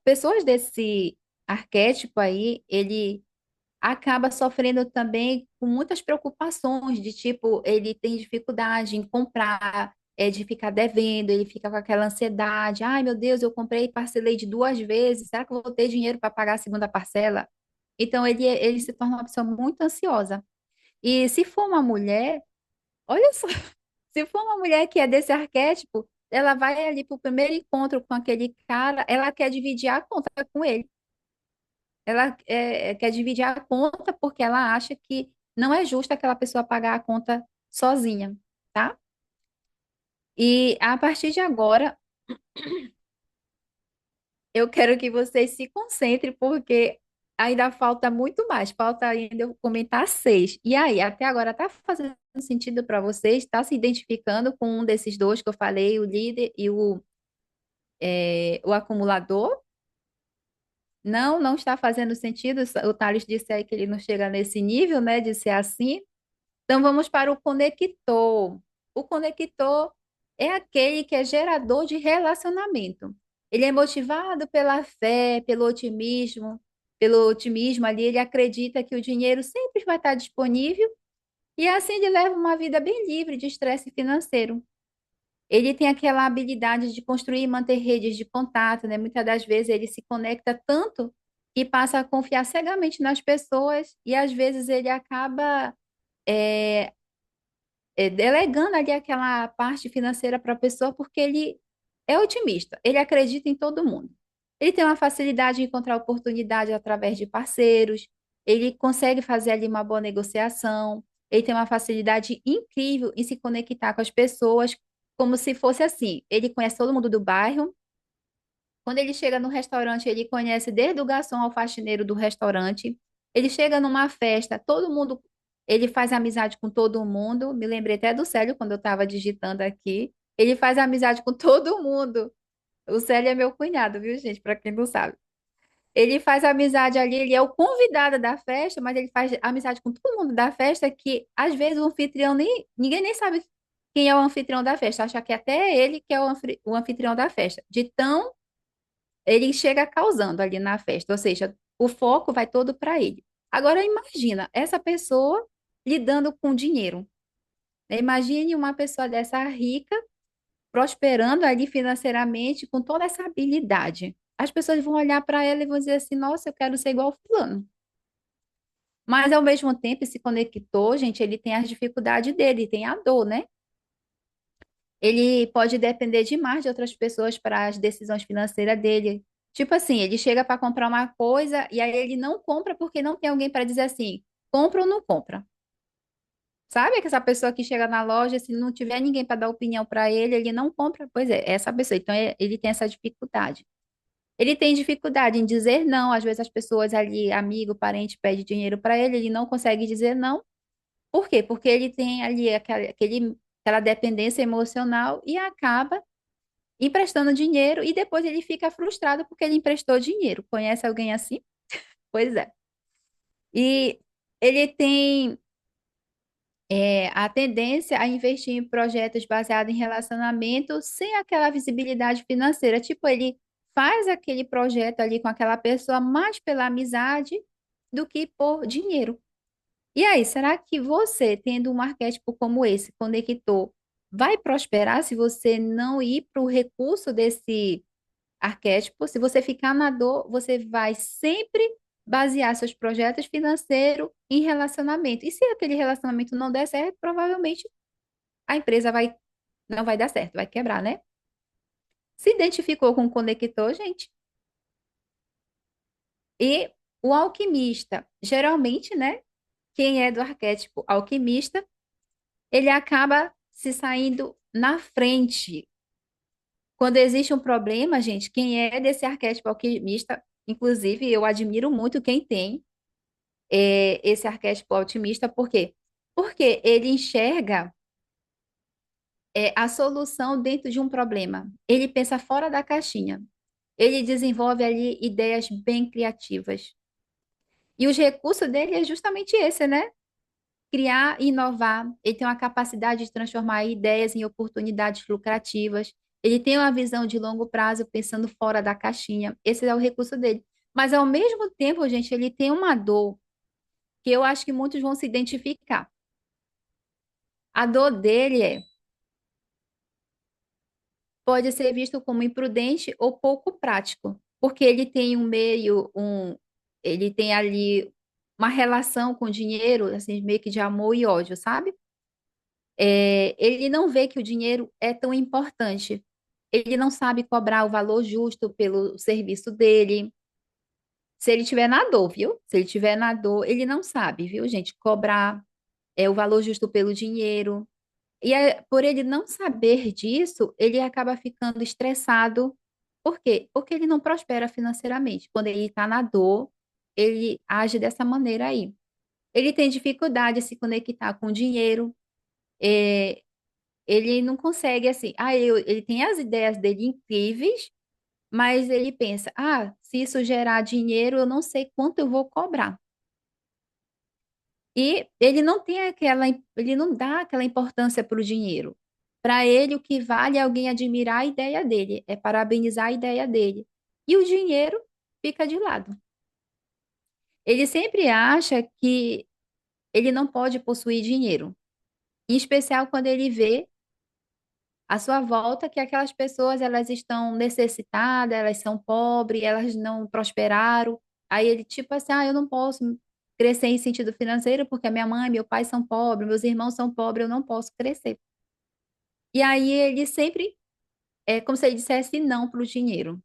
Pessoas desse arquétipo aí, ele acaba sofrendo também com muitas preocupações, de tipo, ele tem dificuldade em comprar, de ficar devendo, ele fica com aquela ansiedade, ai meu Deus, eu comprei e parcelei de duas vezes, será que eu vou ter dinheiro para pagar a segunda parcela? Então ele se torna uma pessoa muito ansiosa. E se for uma mulher, olha só, se for uma mulher que é desse arquétipo, ela vai ali para o primeiro encontro com aquele cara, ela quer dividir a conta com ele. Ela quer dividir a conta porque ela acha que não é justo aquela pessoa pagar a conta sozinha, tá? E a partir de agora, eu quero que vocês se concentrem, porque ainda falta muito mais. Falta ainda eu comentar seis. E aí, até agora, tá fazendo sentido para vocês? Está se identificando com um desses dois que eu falei, o líder e o acumulador? Não, não está fazendo sentido. O Thales disse aí que ele não chega nesse nível, né, de ser assim. Então, vamos para o conector. O conector é aquele que é gerador de relacionamento. Ele é motivado pela fé, pelo otimismo ali. Ele acredita que o dinheiro sempre vai estar disponível e assim ele leva uma vida bem livre de estresse financeiro. Ele tem aquela habilidade de construir e manter redes de contato, né? Muitas das vezes ele se conecta tanto que passa a confiar cegamente nas pessoas e às vezes ele acaba é, delegando ali aquela parte financeira para a pessoa porque ele é otimista, ele acredita em todo mundo. Ele tem uma facilidade de encontrar oportunidade através de parceiros, ele consegue fazer ali uma boa negociação, ele tem uma facilidade incrível em se conectar com as pessoas, como se fosse assim, ele conhece todo mundo do bairro, quando ele chega no restaurante, ele conhece desde o garçom ao faxineiro do restaurante. Ele chega numa festa, todo mundo, ele faz amizade com todo mundo. Me lembrei até do Célio quando eu estava digitando aqui. Ele faz amizade com todo mundo. O Célio é meu cunhado, viu, gente? Para quem não sabe. Ele faz amizade ali, ele é o convidado da festa, mas ele faz amizade com todo mundo da festa, que às vezes o anfitrião ninguém nem sabe quem é o anfitrião da festa. Acha que até ele que é o anfitrião da festa. De tão ele chega causando ali na festa, ou seja, o foco vai todo para ele. Agora imagina essa pessoa lidando com dinheiro, né? Imagine uma pessoa dessa rica, prosperando ali financeiramente com toda essa habilidade. As pessoas vão olhar para ela e vão dizer assim: "Nossa, eu quero ser igual ao fulano". Mas ao mesmo tempo, se conectou, gente, ele tem as dificuldades dele, tem a dor, né? Ele pode depender demais de outras pessoas para as decisões financeiras dele. Tipo assim, ele chega para comprar uma coisa e aí ele não compra porque não tem alguém para dizer assim, compra ou não compra. Sabe que essa pessoa que chega na loja, se não tiver ninguém para dar opinião para ele, ele não compra. Pois é, essa pessoa. Então, ele tem essa dificuldade. Ele tem dificuldade em dizer não. Às vezes as pessoas ali, amigo, parente, pede dinheiro para ele não consegue dizer não. Por quê? Porque ele tem ali aquela dependência emocional e acaba emprestando dinheiro e depois ele fica frustrado porque ele emprestou dinheiro. Conhece alguém assim? Pois é. E ele tem a tendência a investir em projetos baseados em relacionamento sem aquela visibilidade financeira. Tipo, ele faz aquele projeto ali com aquela pessoa mais pela amizade do que por dinheiro. E aí, será que você, tendo um arquétipo como esse, conector, vai prosperar se você não ir para o recurso desse arquétipo? Se você ficar na dor, você vai sempre basear seus projetos financeiros em relacionamento. E se aquele relacionamento não der certo, provavelmente a empresa não vai dar certo, vai quebrar, né? Se identificou com o conector, gente. E o alquimista, geralmente, né? Quem é do arquétipo alquimista, ele acaba se saindo na frente. Quando existe um problema, gente, quem é desse arquétipo alquimista, inclusive eu admiro muito quem tem esse arquétipo otimista, por quê? Porque ele enxerga a solução dentro de um problema. Ele pensa fora da caixinha. Ele desenvolve ali ideias bem criativas. E os recursos dele é justamente esse, né? Criar e inovar. Ele tem uma capacidade de transformar ideias em oportunidades lucrativas. Ele tem uma visão de longo prazo, pensando fora da caixinha. Esse é o recurso dele. Mas, ao mesmo tempo, gente, ele tem uma dor que eu acho que muitos vão se identificar. A dor dele pode ser visto como imprudente ou pouco prático, porque ele tem ali uma relação com o dinheiro, assim, meio que de amor e ódio, sabe? Ele não vê que o dinheiro é tão importante. Ele não sabe cobrar o valor justo pelo serviço dele. Se ele tiver na dor, viu? Se ele tiver na dor, ele não sabe, viu, gente? Cobrar o valor justo pelo dinheiro. E por ele não saber disso, ele acaba ficando estressado. Por quê? Porque ele não prospera financeiramente. Quando ele está na dor, ele age dessa maneira aí. Ele tem dificuldade de se conectar com o dinheiro. é, Ele não consegue assim. Ele tem as ideias dele incríveis, mas ele pensa: se isso gerar dinheiro, eu não sei quanto eu vou cobrar. E ele não tem ele não dá aquela importância para o dinheiro. Para ele, o que vale é alguém admirar a ideia dele, é parabenizar a ideia dele. E o dinheiro fica de lado. Ele sempre acha que ele não pode possuir dinheiro, em especial quando ele vê à sua volta que aquelas pessoas elas estão necessitadas, elas são pobres, elas não prosperaram. Aí ele tipo assim, eu não posso crescer em sentido financeiro porque a minha mãe, meu pai são pobres, meus irmãos são pobres, eu não posso crescer. E aí ele sempre é como se ele dissesse não para o dinheiro.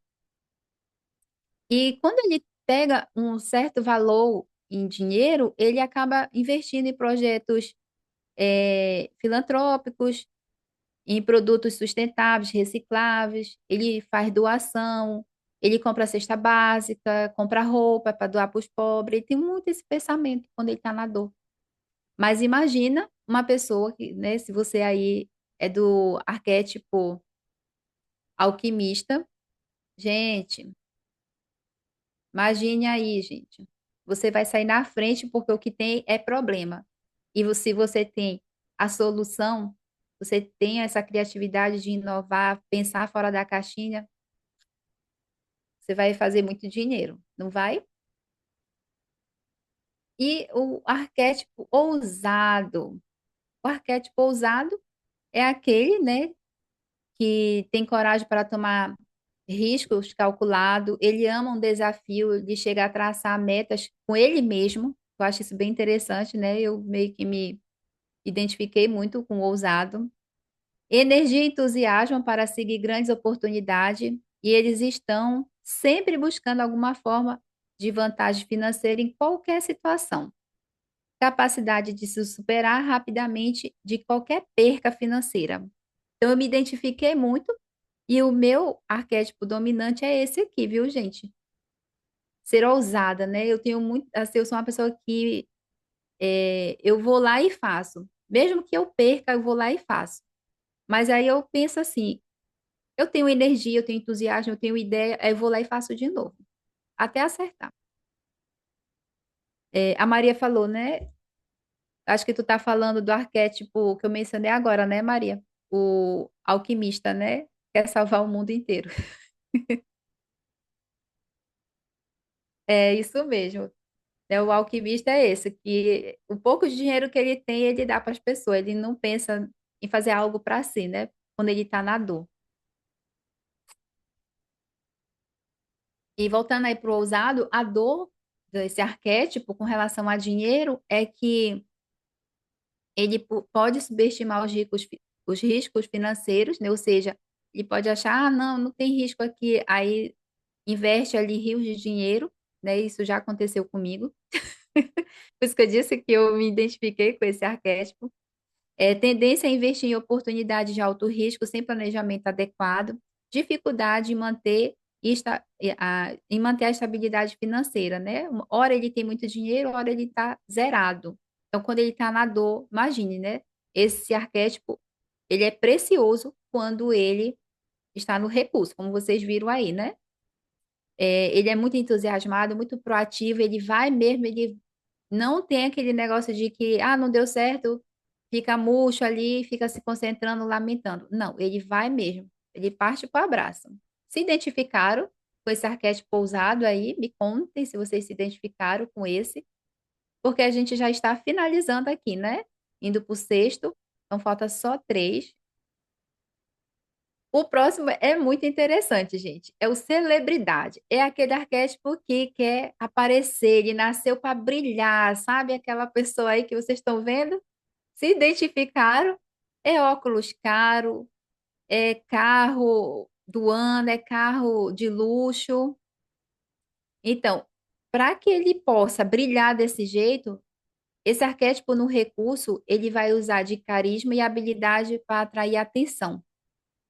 E quando ele pega um certo valor em dinheiro, ele acaba investindo em projetos filantrópicos, em produtos sustentáveis, recicláveis, ele faz doação, ele compra cesta básica, compra roupa para doar para os pobres, ele tem muito esse pensamento quando ele está na dor. Mas imagina uma pessoa que, né, se você aí é do arquétipo alquimista, gente, imagine aí, gente, você vai sair na frente porque o que tem é problema. E se você tem a solução, você tem essa criatividade de inovar, pensar fora da caixinha, você vai fazer muito dinheiro, não vai? E o arquétipo ousado. O arquétipo ousado é aquele, né, que tem coragem para tomar riscos calculados, ele ama um desafio de chegar a traçar metas com ele mesmo. Eu acho isso bem interessante, né? Eu meio que me identifiquei muito com o ousado. Energia e entusiasmo para seguir grandes oportunidades e eles estão sempre buscando alguma forma de vantagem financeira em qualquer situação. Capacidade de se superar rapidamente de qualquer perca financeira. Então, eu me identifiquei muito e o meu arquétipo dominante é esse aqui, viu, gente? Ser ousada, né? Eu tenho muito, assim, eu sou uma pessoa que eu vou lá e faço. Mesmo que eu perca, eu vou lá e faço. Mas aí eu penso assim, eu tenho energia, eu tenho entusiasmo, eu tenho ideia, aí eu vou lá e faço de novo, até acertar. A Maria falou, né? Acho que tu tá falando do arquétipo que eu mencionei agora, né, Maria? O alquimista, né? Quer salvar o mundo inteiro. É isso mesmo. O alquimista é esse, que o pouco de dinheiro que ele tem, ele dá para as pessoas. Ele não pensa em fazer algo para si, né? Quando ele está na dor. E voltando aí para o ousado, a dor desse arquétipo com relação a dinheiro é que ele pode subestimar os riscos financeiros, né? Ou seja, ele pode achar, não, não tem risco aqui, aí investe ali rios de dinheiro, né? Isso já aconteceu comigo. Por isso que eu disse que eu me identifiquei com esse arquétipo. Tendência a investir em oportunidades de alto risco sem planejamento adequado, dificuldade em em manter a estabilidade financeira, né? Uma hora ele tem muito dinheiro, hora ele está zerado. Então, quando ele está na dor, imagine, né? Esse arquétipo, ele é precioso quando ele está no recurso, como vocês viram aí, né? Ele é muito entusiasmado, muito proativo, ele vai mesmo, ele não tem aquele negócio de que, não deu certo, fica murcho ali, fica se concentrando, lamentando. Não, ele vai mesmo, ele parte para o abraço. Se identificaram com esse arquétipo ousado aí? Me contem se vocês se identificaram com esse, porque a gente já está finalizando aqui, né? Indo para o sexto, então falta só três. O próximo é muito interessante, gente. É o celebridade. É aquele arquétipo que quer aparecer, ele nasceu para brilhar, sabe? Aquela pessoa aí que vocês estão vendo? Se identificaram? É óculos caro, é carro do ano, é carro de luxo. Então, para que ele possa brilhar desse jeito, esse arquétipo no recurso, ele vai usar de carisma e habilidade para atrair atenção.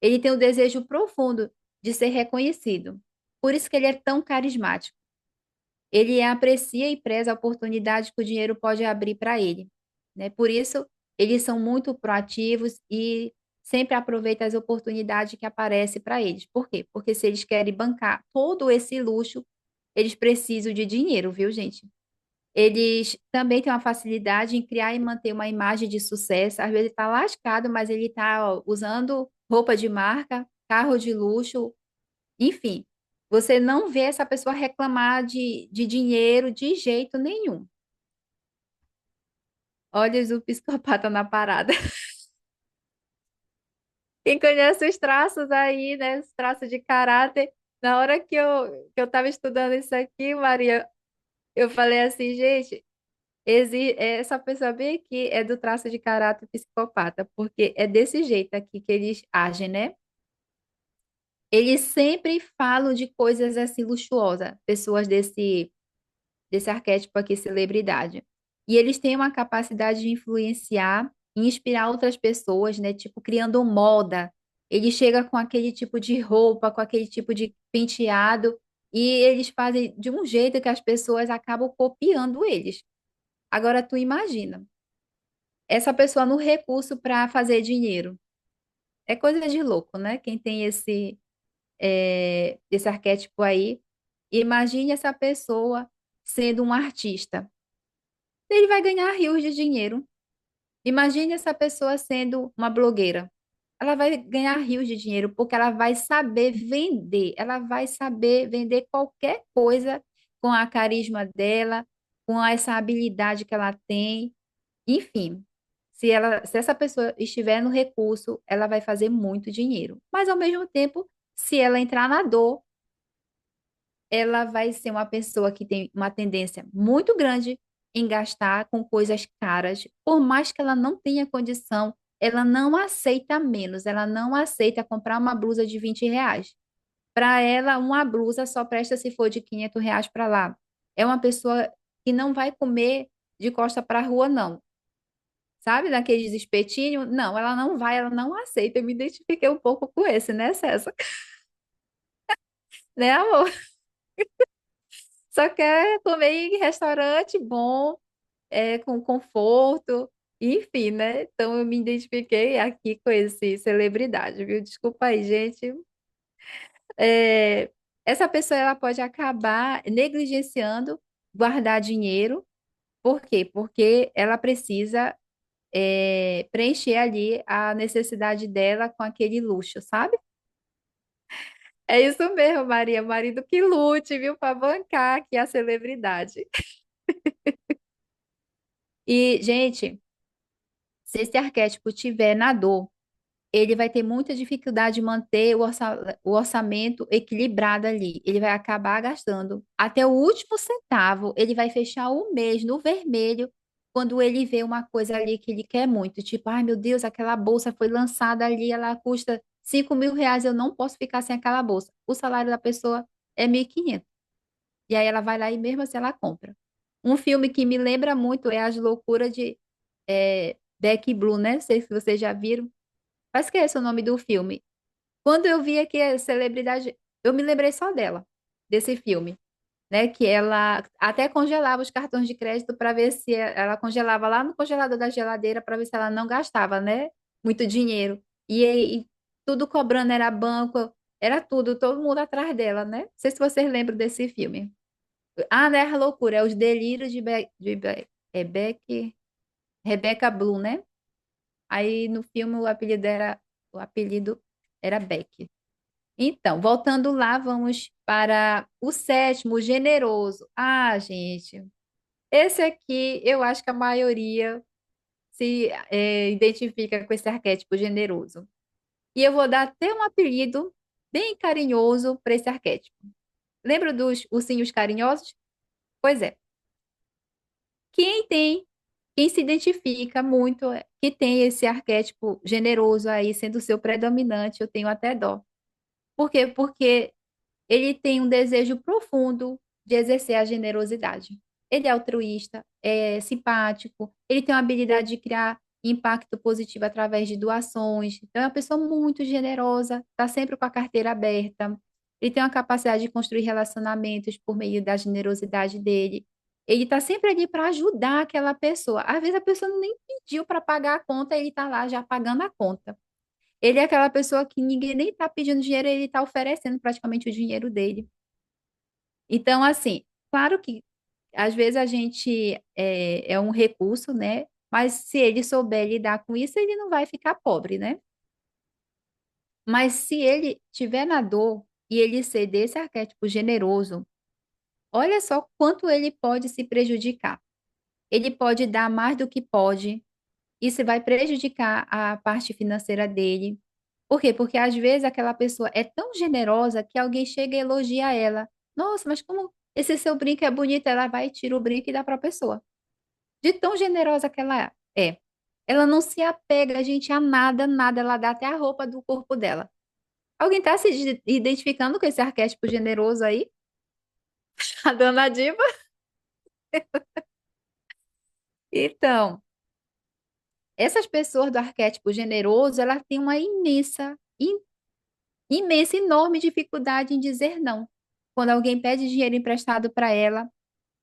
Ele tem o desejo profundo de ser reconhecido. Por isso que ele é tão carismático. Ele aprecia e preza a oportunidade que o dinheiro pode abrir para ele, né? Por isso, eles são muito proativos e sempre aproveitam as oportunidades que aparecem para eles. Por quê? Porque se eles querem bancar todo esse luxo, eles precisam de dinheiro, viu, gente? Eles também têm uma facilidade em criar e manter uma imagem de sucesso. Às vezes está lascado, mas ele está usando roupa de marca, carro de luxo, enfim. Você não vê essa pessoa reclamar de dinheiro de jeito nenhum. Olha o psicopata na parada. Quem conhece os traços aí, né? Os traços de caráter. Na hora que eu estava estudando isso aqui, Maria, eu falei assim, gente. Essa pessoa bem aqui é do traço de caráter psicopata, porque é desse jeito aqui que eles agem, né? Eles sempre falam de coisas assim luxuosas, pessoas desse arquétipo aqui, celebridade. E eles têm uma capacidade de influenciar e inspirar outras pessoas, né? Tipo, criando moda. Ele chega com aquele tipo de roupa, com aquele tipo de penteado, e eles fazem de um jeito que as pessoas acabam copiando eles. Agora, tu imagina essa pessoa no recurso para fazer dinheiro. É coisa de louco, né? Quem tem esse arquétipo aí, imagine essa pessoa sendo um artista. Ele vai ganhar rios de dinheiro. Imagine essa pessoa sendo uma blogueira. Ela vai ganhar rios de dinheiro porque ela vai saber vender. Ela vai saber vender qualquer coisa com a carisma dela, com essa habilidade que ela tem. Enfim, se essa pessoa estiver no recurso, ela vai fazer muito dinheiro. Mas ao mesmo tempo, se ela entrar na dor, ela vai ser uma pessoa que tem uma tendência muito grande em gastar com coisas caras, por mais que ela não tenha condição, ela não aceita menos, ela não aceita comprar uma blusa de R$ 20. Para ela, uma blusa só presta se for de R$ 500 para lá. É uma pessoa que não vai comer de costa para a rua, não. Sabe, daqueles espetinhos? Não, ela não vai, ela não aceita. Eu me identifiquei um pouco com esse, né, César? Né, amor? Só quer comer em restaurante bom, com conforto, enfim, né? Então eu me identifiquei aqui com esse celebridade, viu? Desculpa aí, gente. É, essa pessoa ela pode acabar negligenciando guardar dinheiro. Por quê? Porque ela precisa preencher ali a necessidade dela com aquele luxo, sabe? É isso mesmo, Maria. Marido que lute, viu, para bancar aqui a celebridade. E, gente, se esse arquétipo tiver na dor, ele vai ter muita dificuldade de manter o orçamento equilibrado ali. Ele vai acabar gastando até o último centavo. Ele vai fechar o mês no vermelho quando ele vê uma coisa ali que ele quer muito. Tipo, ai meu Deus, aquela bolsa foi lançada ali, ela custa R$ 5.000, eu não posso ficar sem aquela bolsa. O salário da pessoa é 1.500. E aí ela vai lá e mesmo assim ela compra. Um filme que me lembra muito é As Loucuras de Beck Blue, né? Não sei se vocês já viram. Mas que é esse o nome do filme? Quando eu vi aqui a celebridade, eu me lembrei só dela, desse filme, né? Que ela até congelava os cartões de crédito para ver se ela congelava lá no congelador da geladeira para ver se ela não gastava, né? Muito dinheiro. E tudo cobrando era banco, era tudo, todo mundo atrás dela, né? Não sei se vocês lembram desse filme. Ah, não é a loucura, é os delírios é Rebecca Blue, né? Aí no filme o apelido era Beck. Então, voltando lá, vamos para o sétimo, o generoso. Ah, gente, esse aqui eu acho que a maioria se identifica com esse arquétipo generoso. E eu vou dar até um apelido bem carinhoso para esse arquétipo. Lembra dos ursinhos carinhosos? Pois é. Quem tem, quem se identifica muito, que tem esse arquétipo generoso aí sendo o seu predominante, eu tenho até dó. Por quê? Porque ele tem um desejo profundo de exercer a generosidade. Ele é altruísta, é simpático, ele tem uma habilidade de criar impacto positivo através de doações. Então, é uma pessoa muito generosa, está sempre com a carteira aberta. Ele tem uma capacidade de construir relacionamentos por meio da generosidade dele. Ele está sempre ali para ajudar aquela pessoa. Às vezes a pessoa nem pediu para pagar a conta, ele está lá já pagando a conta. Ele é aquela pessoa que ninguém nem está pedindo dinheiro, ele está oferecendo praticamente o dinheiro dele. Então, assim, claro que às vezes a gente é um recurso, né? Mas se ele souber lidar com isso, ele não vai ficar pobre, né? Mas se ele tiver na dor e ele ser desse arquétipo generoso, olha só quanto ele pode se prejudicar. Ele pode dar mais do que pode, isso vai prejudicar a parte financeira dele. Por quê? Porque às vezes aquela pessoa é tão generosa que alguém chega e elogia ela. Nossa, mas como esse seu brinco é bonito, ela vai e tira o brinco e dá para a pessoa. De tão generosa que ela é. Ela não se apega, gente, a nada, nada. Ela dá até a roupa do corpo dela. Alguém está se identificando com esse arquétipo generoso aí? A dona Diva? Então, essas pessoas do arquétipo generoso, elas têm uma imensa, enorme dificuldade em dizer não. Quando alguém pede dinheiro emprestado para ela,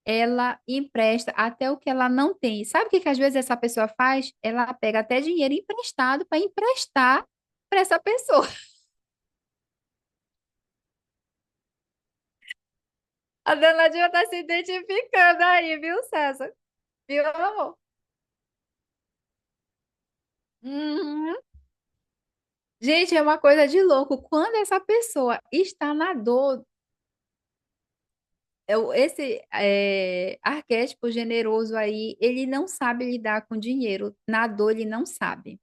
ela empresta até o que ela não tem. Sabe o que que às vezes essa pessoa faz? Ela pega até dinheiro emprestado para emprestar para essa pessoa. A dona Dilma está se identificando aí, viu, César? Viu, amor? Uhum. Gente, é uma coisa de louco. Quando essa pessoa está na dor, esse arquétipo generoso aí, ele não sabe lidar com dinheiro. Na dor, ele não sabe.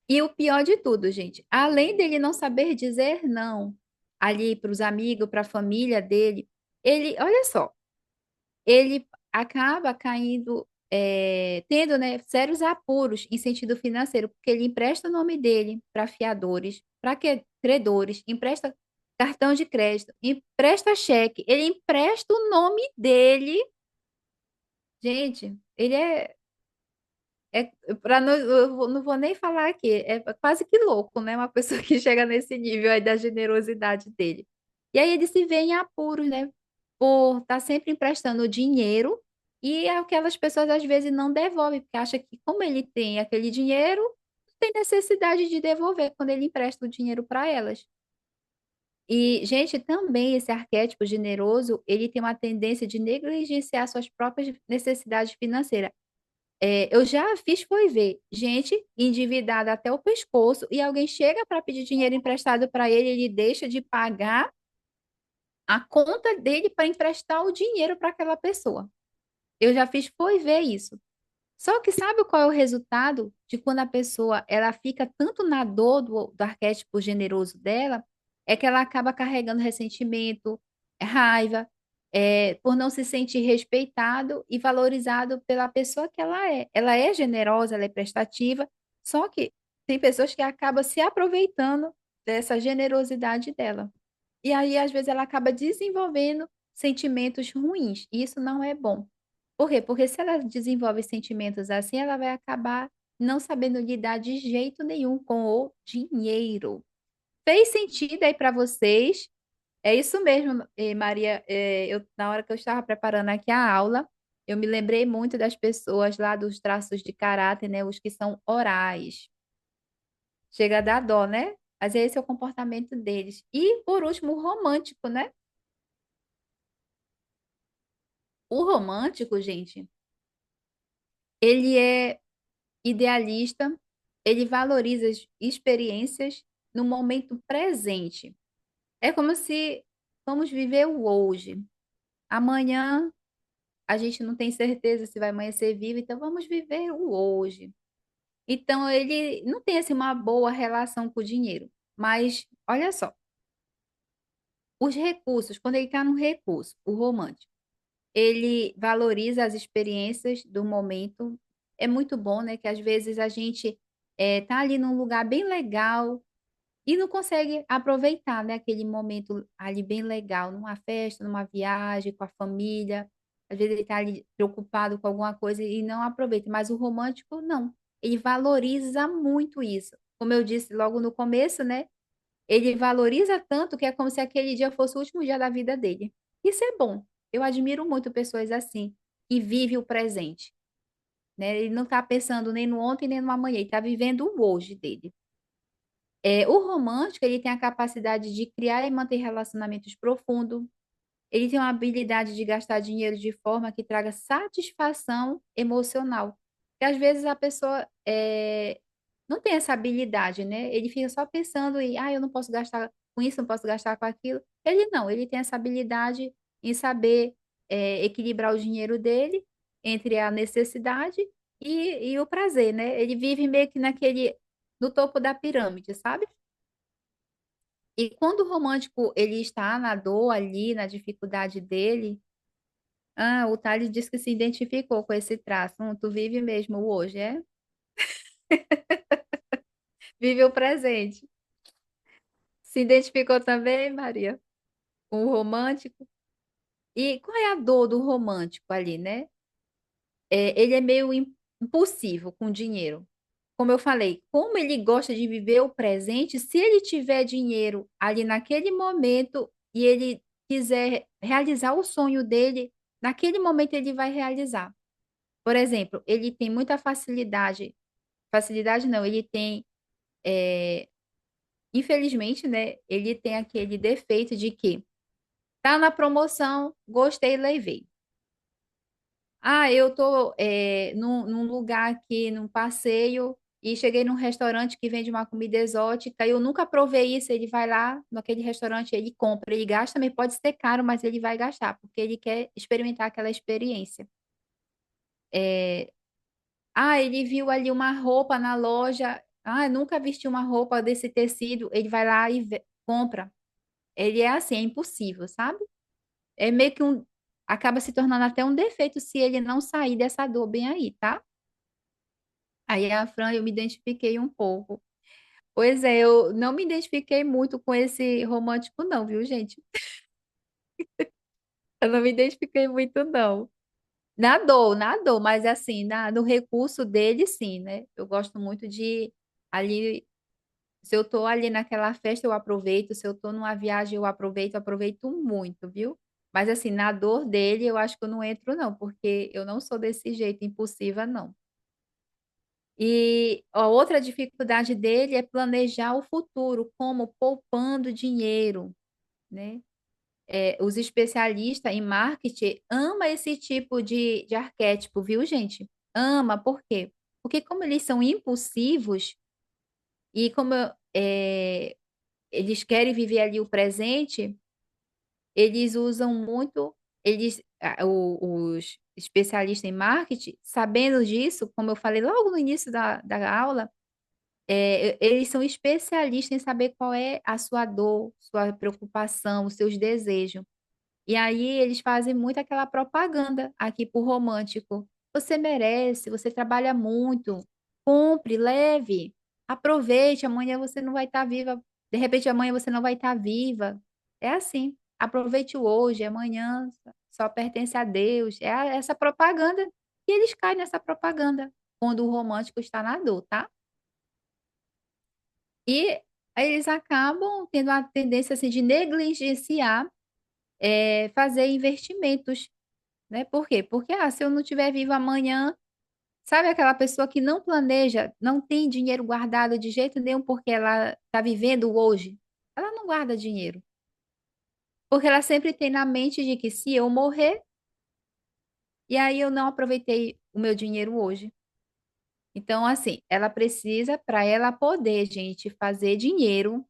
E o pior de tudo, gente, além dele não saber dizer não ali para os amigos, para a família dele, ele, olha só, ele acaba caindo, tendo, né, sérios apuros em sentido financeiro, porque ele empresta o nome dele para fiadores, para credores, empresta cartão de crédito, empresta cheque, ele empresta o nome dele. Gente, ele para não, não vou nem falar aqui, é quase que louco, né? Uma pessoa que chega nesse nível aí da generosidade dele. E aí ele se vê em apuros, né? Por estar sempre emprestando dinheiro e aquelas pessoas às vezes não devolvem, porque acha que como ele tem aquele dinheiro, não tem necessidade de devolver quando ele empresta o dinheiro para elas. E, gente, também esse arquétipo generoso, ele tem uma tendência de negligenciar suas próprias necessidades financeiras. Eu já fiz foi ver gente endividada até o pescoço e alguém chega para pedir dinheiro emprestado para ele, ele deixa de pagar a conta dele para emprestar o dinheiro para aquela pessoa. Eu já fiz foi ver isso. Só que sabe qual é o resultado de quando a pessoa ela fica tanto na dor do arquétipo generoso dela, é que ela acaba carregando ressentimento, raiva, por não se sentir respeitado e valorizado pela pessoa que ela é. Ela é generosa, ela é prestativa, só que tem pessoas que acabam se aproveitando dessa generosidade dela. E aí, às vezes, ela acaba desenvolvendo sentimentos ruins, e isso não é bom. Por quê? Porque se ela desenvolve sentimentos assim, ela vai acabar não sabendo lidar de jeito nenhum com o dinheiro. Fez sentido aí para vocês? É isso mesmo, Maria. Na hora que eu estava preparando aqui a aula, eu me lembrei muito das pessoas lá dos traços de caráter, né? Os que são orais. Chega a dar dó, né? Mas esse é o comportamento deles. E, por último, o romântico, né? O romântico, gente, ele é idealista, ele valoriza as experiências no momento presente. É como se vamos viver o hoje. Amanhã a gente não tem certeza se vai amanhecer vivo, então vamos viver o hoje. Então ele não tem assim uma boa relação com o dinheiro. Mas olha só, os recursos, quando ele está no recurso, o romântico, ele valoriza as experiências do momento. É muito bom, né? Que às vezes a gente tá ali num lugar bem legal, e não consegue aproveitar, né, aquele momento ali bem legal, numa festa, numa viagem com a família. Às vezes ele está ali preocupado com alguma coisa e não aproveita, mas o romântico não, ele valoriza muito isso. Como eu disse logo no começo, né, ele valoriza tanto que é como se aquele dia fosse o último dia da vida dele. Isso é bom. Eu admiro muito pessoas assim, que vivem o presente, né? Ele não está pensando nem no ontem nem no amanhã, ele está vivendo o hoje dele. O romântico, ele tem a capacidade de criar e manter relacionamentos profundos. Ele tem uma habilidade de gastar dinheiro de forma que traga satisfação emocional. Porque às vezes a pessoa não tem essa habilidade, né? Ele fica só pensando em, eu não posso gastar com isso, não posso gastar com aquilo. Ele não, ele tem essa habilidade em saber equilibrar o dinheiro dele entre a necessidade e o prazer, né? Ele vive meio que no topo da pirâmide, sabe? E quando o romântico ele está na dor ali, na dificuldade dele, o Thales disse que se identificou com esse traço. Tu vive mesmo o hoje, é? Vive o presente. Se identificou também, Maria? Com o romântico? E qual é a dor do romântico ali, né? Ele é meio impulsivo com dinheiro. Como eu falei, como ele gosta de viver o presente, se ele tiver dinheiro ali naquele momento e ele quiser realizar o sonho dele, naquele momento ele vai realizar. Por exemplo, ele tem muita facilidade não, ele tem, é, infelizmente, né, ele tem aquele defeito de que tá na promoção, gostei, levei. Eu tô num lugar aqui, num passeio, e cheguei num restaurante que vende uma comida exótica, e eu nunca provei isso, ele vai lá naquele restaurante, ele compra, ele gasta, também pode ser caro, mas ele vai gastar, porque ele quer experimentar aquela experiência. É, ele viu ali uma roupa na loja, nunca vestiu uma roupa desse tecido, ele vai lá e compra. Ele é assim, é impossível, sabe? É meio que acaba se tornando até um defeito se ele não sair dessa dor bem aí, tá? Aí a Fran, eu me identifiquei um pouco. Pois é, eu não me identifiquei muito com esse romântico, não, viu, gente? Eu não me identifiquei muito, não. Na dor, mas assim, no recurso dele, sim, né? Eu gosto muito de ali, se eu tô ali naquela festa, eu aproveito, se eu tô numa viagem, eu aproveito muito, viu? Mas assim, na dor dele, eu acho que eu não entro, não, porque eu não sou desse jeito, impulsiva, não. E a outra dificuldade dele é planejar o futuro, como poupando dinheiro, né? Os especialistas em marketing amam esse tipo de arquétipo, viu, gente? Ama, por quê? Porque como eles são impulsivos e como eles querem viver ali o presente, eles usam muito, os especialistas em marketing, sabendo disso, como eu falei logo no início da aula, eles são especialistas em saber qual é a sua dor, sua preocupação, os seus desejos. E aí eles fazem muito aquela propaganda aqui pro romântico. Você merece, você trabalha muito, compre, leve, aproveite, amanhã você não vai estar viva, de repente amanhã você não vai estar viva. É assim, aproveite o hoje, amanhã só pertence a Deus. Essa propaganda, e eles caem nessa propaganda quando o romântico está na dor, tá? E aí eles acabam tendo a tendência assim, de negligenciar, fazer investimentos, né? Por quê? Porque se eu não estiver viva amanhã, sabe aquela pessoa que não planeja, não tem dinheiro guardado de jeito nenhum porque ela está vivendo hoje? Ela não guarda dinheiro. Porque ela sempre tem na mente de que se eu morrer, e aí eu não aproveitei o meu dinheiro hoje. Então, assim, ela precisa, para ela poder, gente, fazer dinheiro,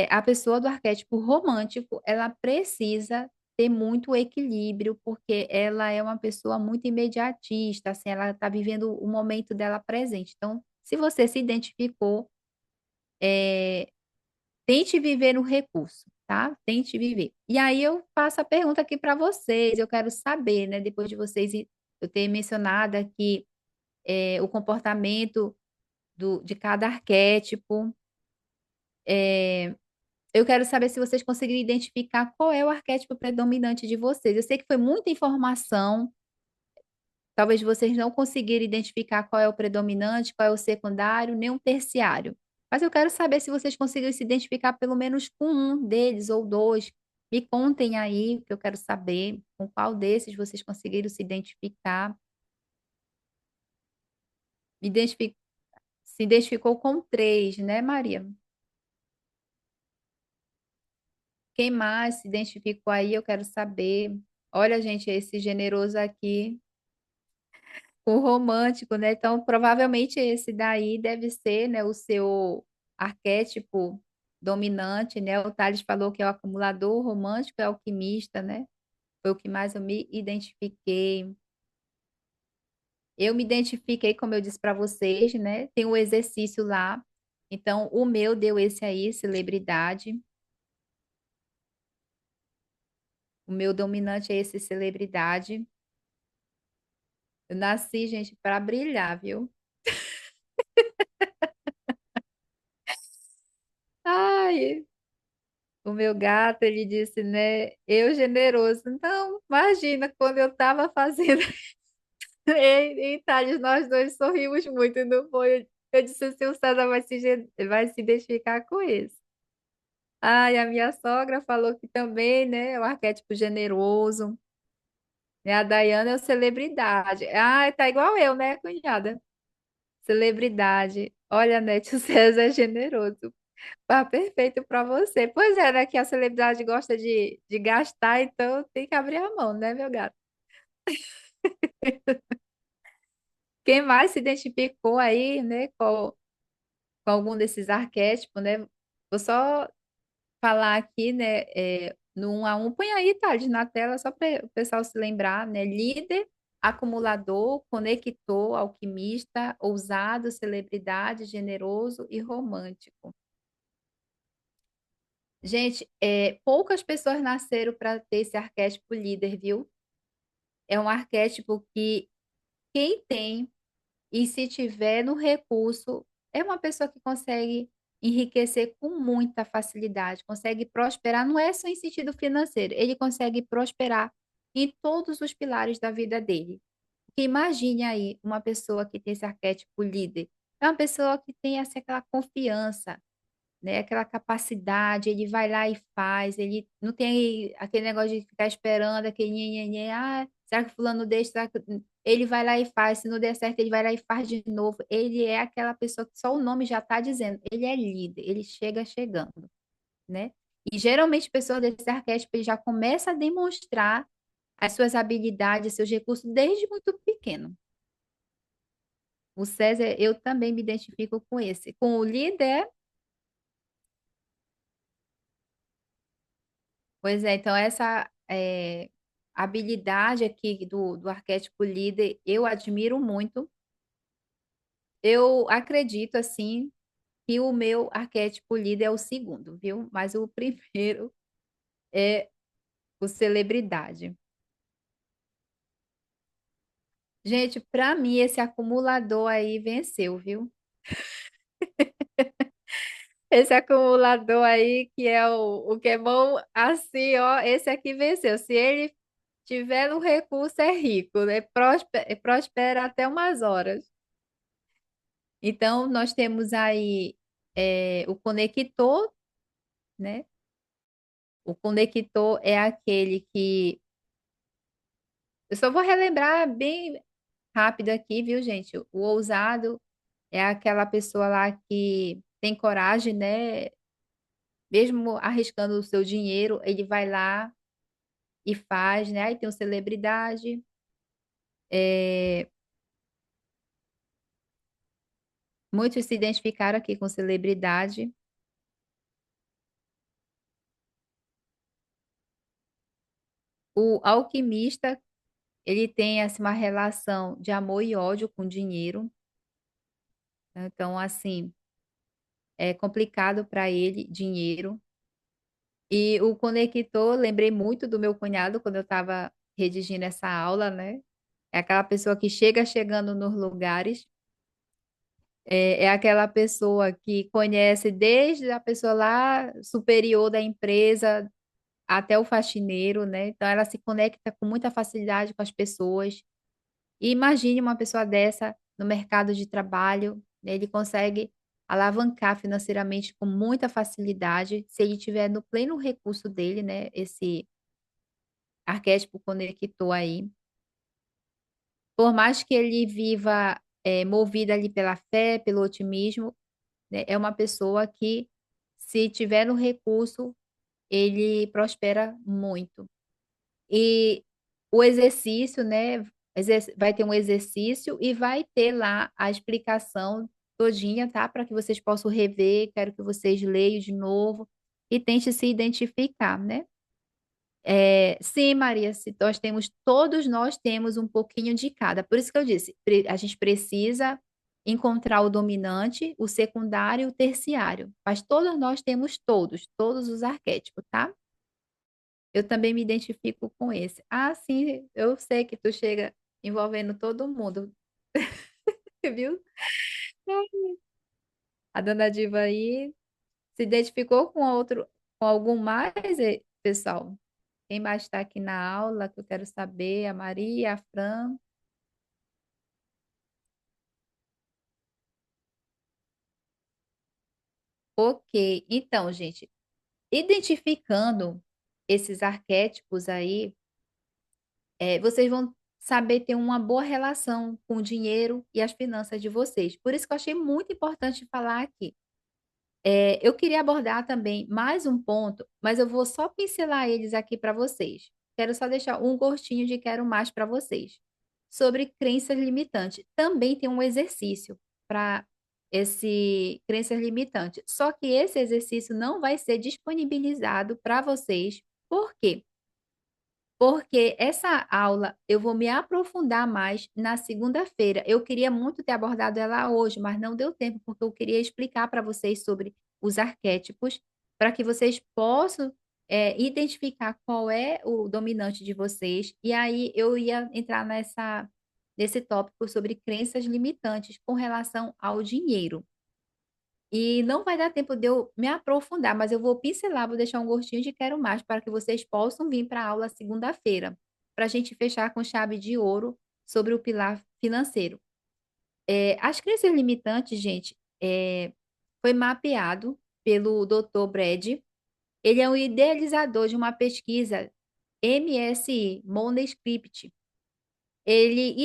a pessoa do arquétipo romântico, ela precisa ter muito equilíbrio, porque ela é uma pessoa muito imediatista, assim, ela está vivendo o momento dela presente. Então, se você se identificou, é, tente viver no recurso, tá? Tente viver. E aí eu faço a pergunta aqui para vocês, eu quero saber, né, depois de vocês eu ter mencionado aqui o comportamento de cada arquétipo. É, eu quero saber se vocês conseguiram identificar qual é o arquétipo predominante de vocês. Eu sei que foi muita informação, talvez vocês não conseguiram identificar qual é o predominante, qual é o secundário, nem o terciário. Mas eu quero saber se vocês conseguiram se identificar pelo menos com um deles ou dois. Me contem aí, que eu quero saber com qual desses vocês conseguiram se identificar. Identifi- Se identificou com três, né, Maria? Quem mais se identificou aí? Eu quero saber. Olha, gente, esse generoso aqui, o romântico, né? Então, provavelmente esse daí deve ser, né, o seu arquétipo dominante, né? O Thales falou que é o acumulador, o romântico é o alquimista, né? Foi o que mais eu me identifiquei. Eu me identifiquei, como eu disse para vocês, né? Tem um exercício lá. Então, o meu deu esse aí, celebridade. O meu dominante é esse, celebridade. Eu nasci, gente, para brilhar, viu? Ai, o meu gato, ele disse, né? Eu generoso. Não, imagina, quando eu tava fazendo em Itália, nós dois sorrimos muito, não foi? Eu disse assim, o César vai se identificar com isso. Ai, a minha sogra falou que também, né? É o arquétipo generoso. E a Dayana é o celebridade. Ah, tá igual eu, né, cunhada? Celebridade. Olha, Nete, o César é generoso. Ah, perfeito para você. Pois é, né? Que a celebridade gosta de gastar, então tem que abrir a mão, né, meu gato? Quem mais se identificou aí, né, com algum desses arquétipos, né? Vou só falar aqui, né, no um a um. Põe aí, Thales, na tela, só para o pessoal se lembrar, né? Líder, acumulador, conector, alquimista, ousado, celebridade, generoso e romântico. Gente, poucas pessoas nasceram para ter esse arquétipo líder, viu? É um arquétipo que quem tem e se tiver no recurso, é uma pessoa que consegue enriquecer com muita facilidade, consegue prosperar, não é só em sentido financeiro, ele consegue prosperar em todos os pilares da vida dele. Porque imagine aí uma pessoa que tem esse arquétipo líder, é uma pessoa que tem essa, aquela confiança, né? Aquela capacidade, ele vai lá e faz, ele não tem aquele negócio de ficar esperando, aquele nhenhenhen, será que fulano deixa? Será que... Ele vai lá e faz, se não der certo, ele vai lá e faz de novo. Ele é aquela pessoa que só o nome já está dizendo, ele é líder, ele chega chegando, né? E geralmente pessoas desse arquétipo ele já começa a demonstrar as suas habilidades, seus recursos desde muito pequeno. O César, eu também me identifico com esse. Com o líder. Pois é, então essa habilidade aqui do arquétipo líder, eu admiro muito. Eu acredito, assim, que o meu arquétipo líder é o segundo, viu? Mas o primeiro é o celebridade. Gente, para mim, esse acumulador aí venceu, viu? Esse acumulador aí, que é o que é bom, assim, ó, esse aqui venceu. Se ele tiver no recurso, é rico, né? Prospera até umas horas. Então, nós temos aí o conector, né? O conector é aquele que. Eu só vou relembrar bem rápido aqui, viu, gente? O ousado é aquela pessoa lá que tem coragem, né? Mesmo arriscando o seu dinheiro, ele vai lá e faz, né? Aí tem o celebridade. é, Muitos se identificaram aqui com celebridade. O alquimista, ele tem assim, uma relação de amor e ódio com dinheiro. Então, assim, é complicado para ele dinheiro. E o conector, lembrei muito do meu cunhado quando eu estava redigindo essa aula, né? É aquela pessoa que chega chegando nos lugares. É aquela pessoa que conhece desde a pessoa lá superior da empresa até o faxineiro, né? Então ela se conecta com muita facilidade com as pessoas. E imagine uma pessoa dessa no mercado de trabalho, né? Ele consegue alavancar financeiramente com muita facilidade se ele tiver no pleno recurso dele, né? Esse arquétipo conectou aí. Por mais que ele viva movido ali pela fé, pelo otimismo, né? É uma pessoa que, se tiver no recurso, ele prospera muito. E o exercício, né? Vai ter um exercício e vai ter lá a explicação todinha, tá? Para que vocês possam rever. Quero que vocês leiam de novo e tente se identificar, né? Sim, Maria, se todos nós temos um pouquinho de cada. Por isso que eu disse, a gente precisa encontrar o dominante, o secundário e o terciário. Mas todos nós temos todos os arquétipos, tá? Eu também me identifico com esse. Ah, sim, eu sei que tu chega envolvendo todo mundo, viu? A dona Diva aí se identificou com outro, com algum mais, pessoal? Quem mais está aqui na aula que eu quero saber? A Maria, a Fran. Ok. Então, gente, identificando esses arquétipos aí, vocês vão saber ter uma boa relação com o dinheiro e as finanças de vocês. Por isso que eu achei muito importante falar aqui. Eu queria abordar também mais um ponto, mas eu vou só pincelar eles aqui para vocês. Quero só deixar um gostinho de quero mais para vocês. Sobre crenças limitantes. Também tem um exercício para esse crenças limitantes. Só que esse exercício não vai ser disponibilizado para vocês. Por quê? Porque essa aula eu vou me aprofundar mais na segunda-feira. Eu queria muito ter abordado ela hoje, mas não deu tempo, porque eu queria explicar para vocês sobre os arquétipos, para que vocês possam identificar qual é o dominante de vocês. E aí eu ia entrar nesse tópico sobre crenças limitantes com relação ao dinheiro. E não vai dar tempo de eu me aprofundar, mas eu vou pincelar, vou deixar um gostinho de quero mais para que vocês possam vir para a aula segunda-feira, para a gente fechar com chave de ouro sobre o pilar financeiro. As crenças limitantes, gente, foi mapeado pelo Dr. Brad. Ele é um idealizador de uma pesquisa MSI, Money Script. Ele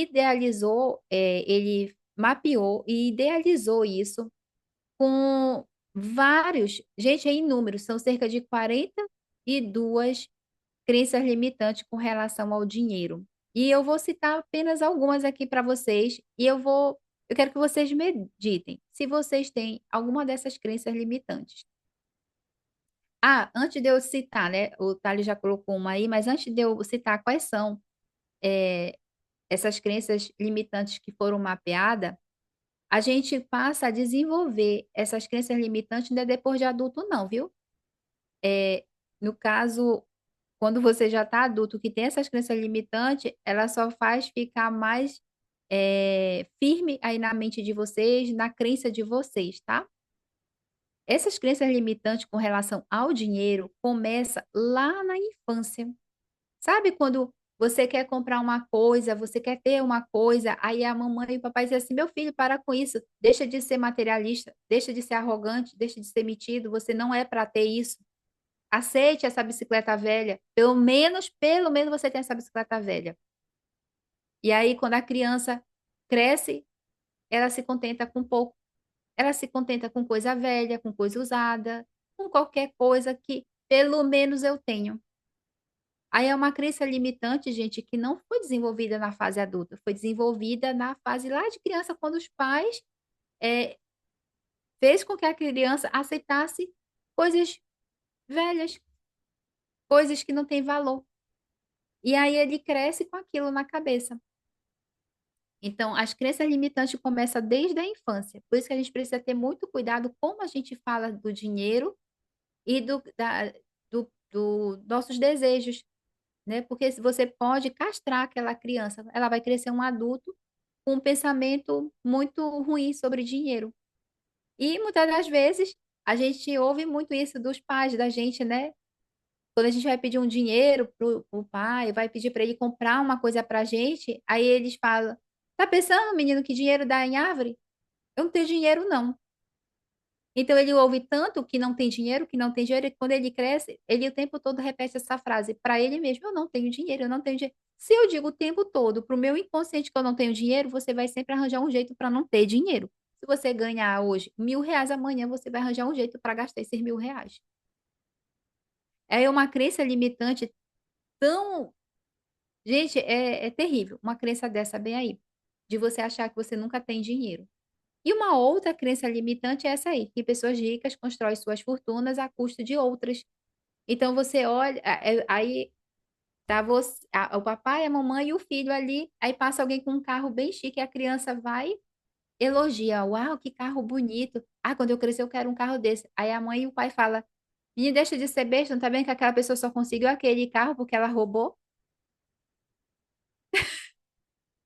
mapeou e idealizou isso com vários, gente, é inúmeros, são cerca de 42 crenças limitantes com relação ao dinheiro. E eu vou citar apenas algumas aqui para vocês e eu quero que vocês meditem se vocês têm alguma dessas crenças limitantes. Ah, antes de eu citar, né? O Thales já colocou uma aí, mas antes de eu citar quais são é, essas crenças limitantes que foram mapeadas, a gente passa a desenvolver essas crenças limitantes não é depois de adulto, não, viu? É, no caso, quando você já está adulto, que tem essas crenças limitantes, ela só faz ficar mais firme aí na mente de vocês, na crença de vocês, tá? Essas crenças limitantes com relação ao dinheiro começa lá na infância. Sabe quando você quer comprar uma coisa, você quer ter uma coisa, aí a mamãe e o papai dizem assim: meu filho, para com isso, deixa de ser materialista, deixa de ser arrogante, deixa de ser metido, você não é para ter isso. Aceite essa bicicleta velha, pelo menos você tem essa bicicleta velha. E aí, quando a criança cresce, ela se contenta com pouco, ela se contenta com coisa velha, com coisa usada, com qualquer coisa que pelo menos eu tenho. Aí é uma crença limitante, gente, que não foi desenvolvida na fase adulta, foi desenvolvida na fase lá de criança, quando os pais é, fez com que a criança aceitasse coisas velhas, coisas que não têm valor. E aí ele cresce com aquilo na cabeça. Então, as crenças limitantes começam desde a infância. Por isso que a gente precisa ter muito cuidado como a gente fala do dinheiro e do nossos desejos, né? Porque se você pode castrar aquela criança, ela vai crescer um adulto com um pensamento muito ruim sobre dinheiro. E muitas das vezes a gente ouve muito isso dos pais da gente, né? Quando a gente vai pedir um dinheiro pro pai, vai pedir para ele comprar uma coisa pra gente, aí eles falam: Tá pensando, menino, que dinheiro dá em árvore? Eu não tenho dinheiro, não. Então ele ouve tanto que não tem dinheiro, e quando ele cresce, ele o tempo todo repete essa frase para ele mesmo: Eu não tenho dinheiro, eu não tenho dinheiro. Se eu digo o tempo todo para o meu inconsciente que eu não tenho dinheiro, você vai sempre arranjar um jeito para não ter dinheiro. Se você ganhar hoje R$ 1.000, amanhã você vai arranjar um jeito para gastar esses R$ 1.000. É uma crença limitante tão. Gente, é terrível. Uma crença dessa bem aí, de você achar que você nunca tem dinheiro. E uma outra crença limitante é essa aí, que pessoas ricas constroem suas fortunas à custa de outras. Então você olha, aí tá você, o papai, a mamãe e o filho ali, aí passa alguém com um carro bem chique, e a criança vai, elogia, uau, que carro bonito. Ah, quando eu crescer eu quero um carro desse. Aí a mãe e o pai fala, menino, deixa de ser besta, não tá vendo que aquela pessoa só conseguiu aquele carro porque ela roubou?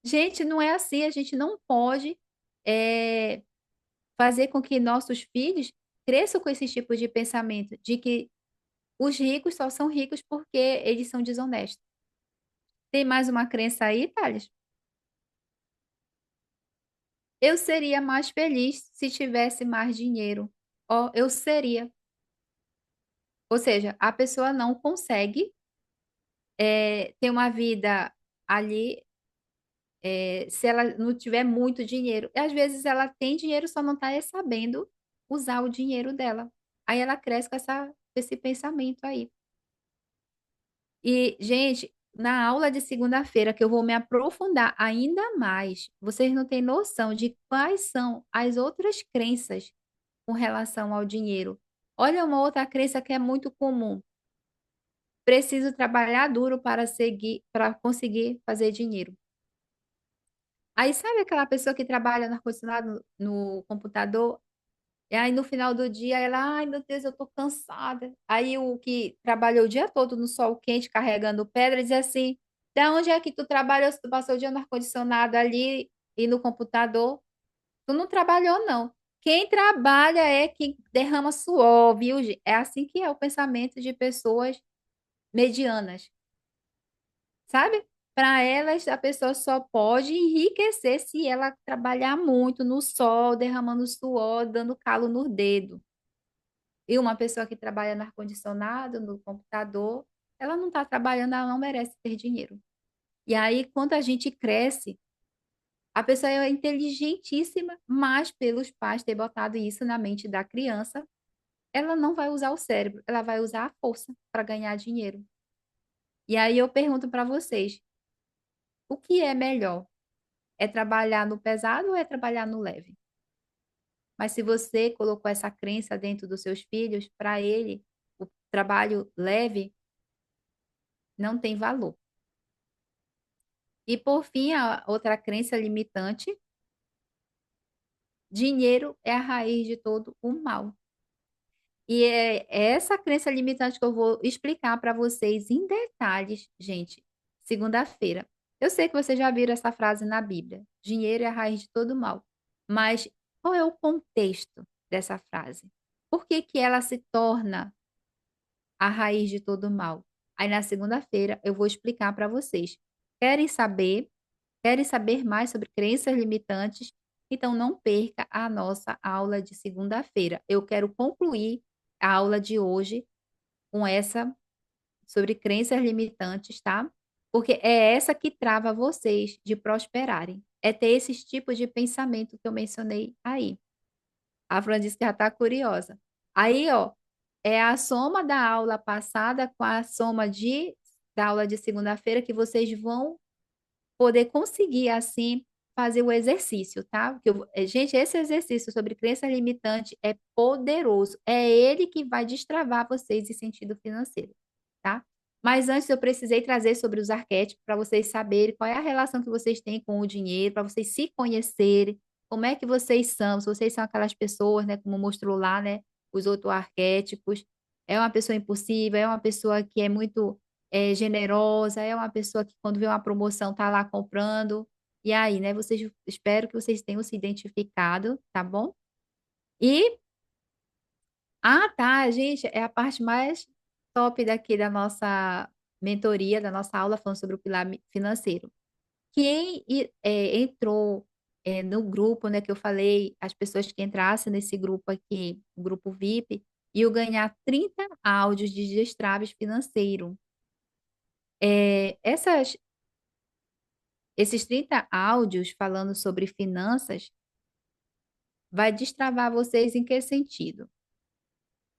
Gente, não é assim, a gente não pode é, fazer com que nossos filhos cresçam com esse tipo de pensamento, de que os ricos só são ricos porque eles são desonestos. Tem mais uma crença aí, Thales? Eu seria mais feliz se tivesse mais dinheiro. Ó, eu seria. Ou seja, a pessoa não consegue ter uma vida ali se ela não tiver muito dinheiro. E às vezes ela tem dinheiro, só não está sabendo usar o dinheiro dela. Aí ela cresce com esse pensamento aí. E, gente, na aula de segunda-feira, que eu vou me aprofundar ainda mais, vocês não têm noção de quais são as outras crenças com relação ao dinheiro. Olha uma outra crença que é muito comum. Preciso trabalhar duro para conseguir fazer dinheiro. Aí sabe aquela pessoa que trabalha no ar-condicionado no computador? E aí no final do dia ela, ai meu Deus, eu tô cansada. Aí o que trabalhou o dia todo no sol quente carregando pedra diz assim: Da onde é que tu trabalhou se tu passou o dia no ar-condicionado ali e no computador? Tu não trabalhou, não. Quem trabalha é quem derrama suor, viu? É assim que é o pensamento de pessoas medianas, sabe? Para elas, a pessoa só pode enriquecer se ela trabalhar muito no sol, derramando suor, dando calo no dedo. E uma pessoa que trabalha no ar-condicionado, no computador, ela não está trabalhando, ela não merece ter dinheiro. E aí, quando a gente cresce, a pessoa é inteligentíssima, mas pelos pais ter botado isso na mente da criança, ela não vai usar o cérebro, ela vai usar a força para ganhar dinheiro. E aí eu pergunto para vocês, o que é melhor? É trabalhar no pesado ou é trabalhar no leve? Mas se você colocou essa crença dentro dos seus filhos, para ele, o trabalho leve não tem valor. E por fim, a outra crença limitante: dinheiro é a raiz de todo o mal. E é essa crença limitante que eu vou explicar para vocês em detalhes, gente, segunda-feira. Eu sei que vocês já viram essa frase na Bíblia: dinheiro é a raiz de todo mal. Mas qual é o contexto dessa frase? Por que que ela se torna a raiz de todo mal? Aí na segunda-feira eu vou explicar para vocês. Querem saber? Querem saber mais sobre crenças limitantes? Então não perca a nossa aula de segunda-feira. Eu quero concluir a aula de hoje com essa sobre crenças limitantes, tá? Porque é essa que trava vocês de prosperarem. É ter esses tipos de pensamento que eu mencionei aí. A Fran disse que já está curiosa. Aí, ó, é a soma da aula passada com a soma da aula de segunda-feira que vocês vão poder conseguir, assim, fazer o exercício, tá? Porque gente, esse exercício sobre crença limitante é poderoso. É ele que vai destravar vocês em sentido financeiro, tá? Mas antes eu precisei trazer sobre os arquétipos para vocês saberem qual é a relação que vocês têm com o dinheiro, para vocês se conhecerem, como é que vocês são, se vocês são aquelas pessoas, né, como mostrou lá, né, os outros arquétipos. É uma pessoa impulsiva, é uma pessoa que é muito generosa, é uma pessoa que quando vê uma promoção tá lá comprando. E aí, né, vocês, espero que vocês tenham se identificado, tá bom? E, tá, gente, é a parte mais top daqui da nossa mentoria, da nossa aula, falando sobre o pilar financeiro. Quem entrou no grupo, né, que eu falei, as pessoas que entrassem nesse grupo aqui, o grupo VIP, iam ganhar 30 áudios de destraves financeiro. Esses 30 áudios falando sobre finanças vai destravar vocês em que sentido?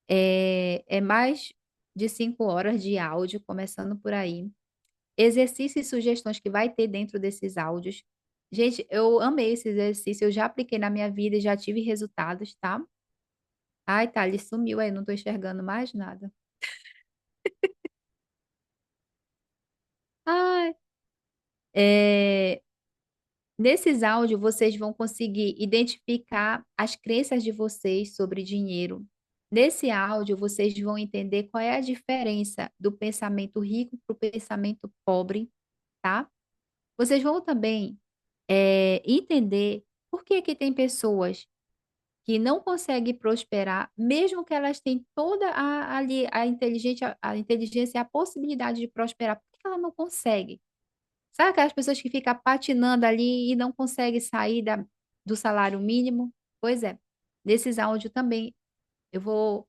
É mais de 5 horas de áudio, começando por aí. Exercícios e sugestões que vai ter dentro desses áudios. Gente, eu amei esse exercício, eu já apliquei na minha vida e já tive resultados, tá? Ai, tá, ele sumiu aí, não tô enxergando mais nada. Ai, é, nesses áudios vocês vão conseguir identificar as crenças de vocês sobre dinheiro. Nesse áudio vocês vão entender qual é a diferença do pensamento rico para o pensamento pobre, tá? Vocês vão também entender por que que tem pessoas que não conseguem prosperar, mesmo que elas tenham toda ali a inteligência e a possibilidade de prosperar, por que ela não consegue? Sabe aquelas pessoas que ficam patinando ali e não conseguem sair do salário mínimo? Pois é, nesses áudios também eu vou.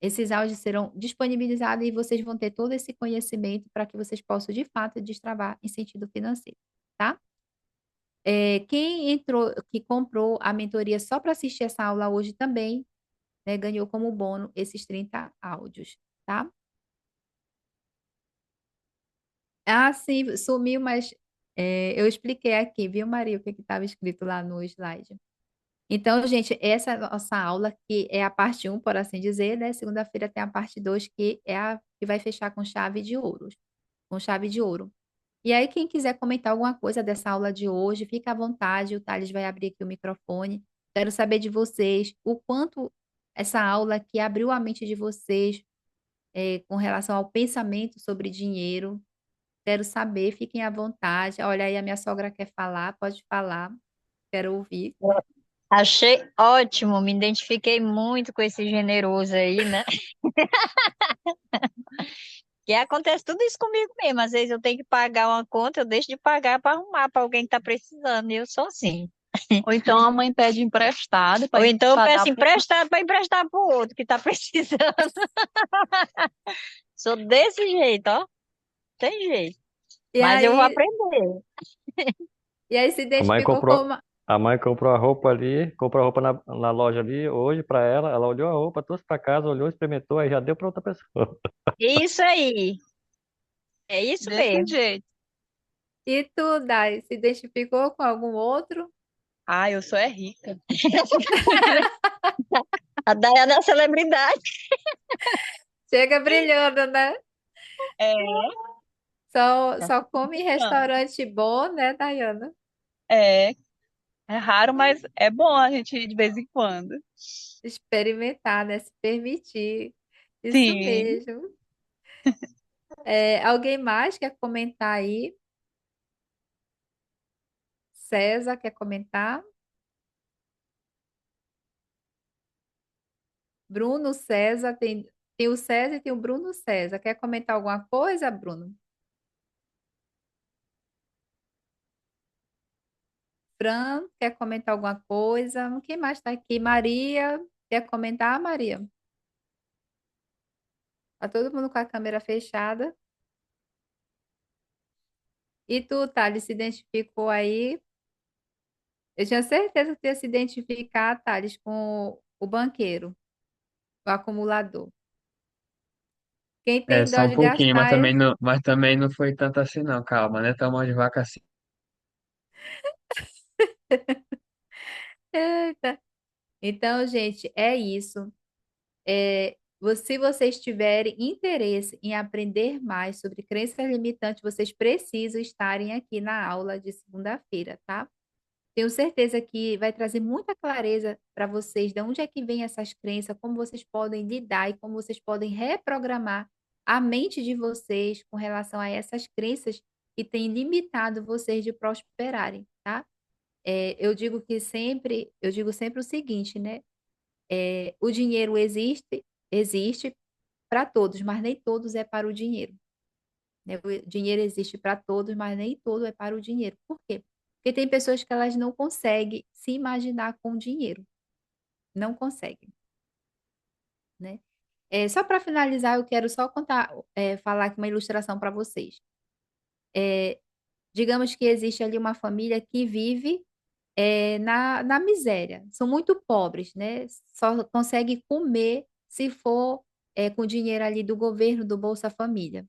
Esses áudios serão disponibilizados e vocês vão ter todo esse conhecimento para que vocês possam, de fato, destravar em sentido financeiro, tá? Quem entrou, que comprou a mentoria só para assistir essa aula hoje também, né, ganhou como bônus esses 30 áudios, tá? Ah, sim, sumiu, mas eu expliquei aqui, viu, Maria, o que estava escrito lá no slide. Então, gente, essa é a nossa aula, que é a parte um, por assim dizer, né? Segunda-feira tem a parte 2, que é a que vai fechar com chave de ouro, com chave de ouro. E aí, quem quiser comentar alguma coisa dessa aula de hoje, fica à vontade, o Thales vai abrir aqui o microfone. Quero saber de vocês o quanto essa aula aqui abriu a mente de vocês com relação ao pensamento sobre dinheiro. Quero saber, fiquem à vontade. Olha aí, a minha sogra quer falar, pode falar, quero ouvir. Achei ótimo, me identifiquei muito com esse generoso aí, né? Que acontece tudo isso comigo mesmo. Às vezes eu tenho que pagar uma conta, eu deixo de pagar para arrumar para alguém que tá precisando. E eu sou assim. Ou então a mãe pede emprestado Ou então eu para dar peço para. emprestado para emprestar para o outro que tá precisando. Sou desse jeito, ó. Tem jeito. E Mas eu vou aí, aprender. e aí se A mãe identificou comprou, como. a mãe comprou a roupa ali, comprou a roupa na loja ali hoje pra ela. Ela olhou a roupa, trouxe pra casa, olhou, experimentou, aí já deu pra outra pessoa. Isso aí. É isso Desse mesmo. jeito. E tu, Dai, se identificou com algum outro? Ah, eu sou é rica. A Dayana é a celebridade. Chega brilhando, né? É, tá Só come em precisando. restaurante bom, né, Dayana? É, é raro, mas é bom a gente ir de vez em quando. Experimentar, né? Se permitir. Isso Sim. mesmo. Alguém mais quer comentar aí? César quer comentar? Bruno César, tem o César e tem o Bruno César. Quer comentar alguma coisa, Bruno? Fran, quer comentar alguma coisa? Quem mais está aqui? Maria, quer comentar, Maria? Tá todo mundo com a câmera fechada. E tu, Thales, se identificou aí? Eu tinha certeza que tu ia se identificar, Thales, com o banqueiro, o acumulador. Quem É, tem dó só um de pouquinho, gastar é... mas também não foi tanto assim, não. Calma, né? Tá mão de vaca assim. Eita. Então, gente, é isso. Se vocês tiverem interesse em aprender mais sobre crenças limitantes, vocês precisam estarem aqui na aula de segunda-feira, tá? Tenho certeza que vai trazer muita clareza para vocês de onde é que vem essas crenças, como vocês podem lidar e como vocês podem reprogramar a mente de vocês com relação a essas crenças que têm limitado vocês de prosperarem, tá? Eu digo sempre o seguinte, né? O dinheiro existe para todos, mas nem todos é para o dinheiro, né? O dinheiro existe para todos, mas nem todo é para o dinheiro. Por quê? Porque tem pessoas que elas não conseguem se imaginar com dinheiro, não conseguem, né? Só para finalizar, eu quero só falar aqui uma ilustração para vocês. É, digamos que existe ali uma família que vive na miséria, são muito pobres, né? Só consegue comer se for com dinheiro ali do governo, do Bolsa Família.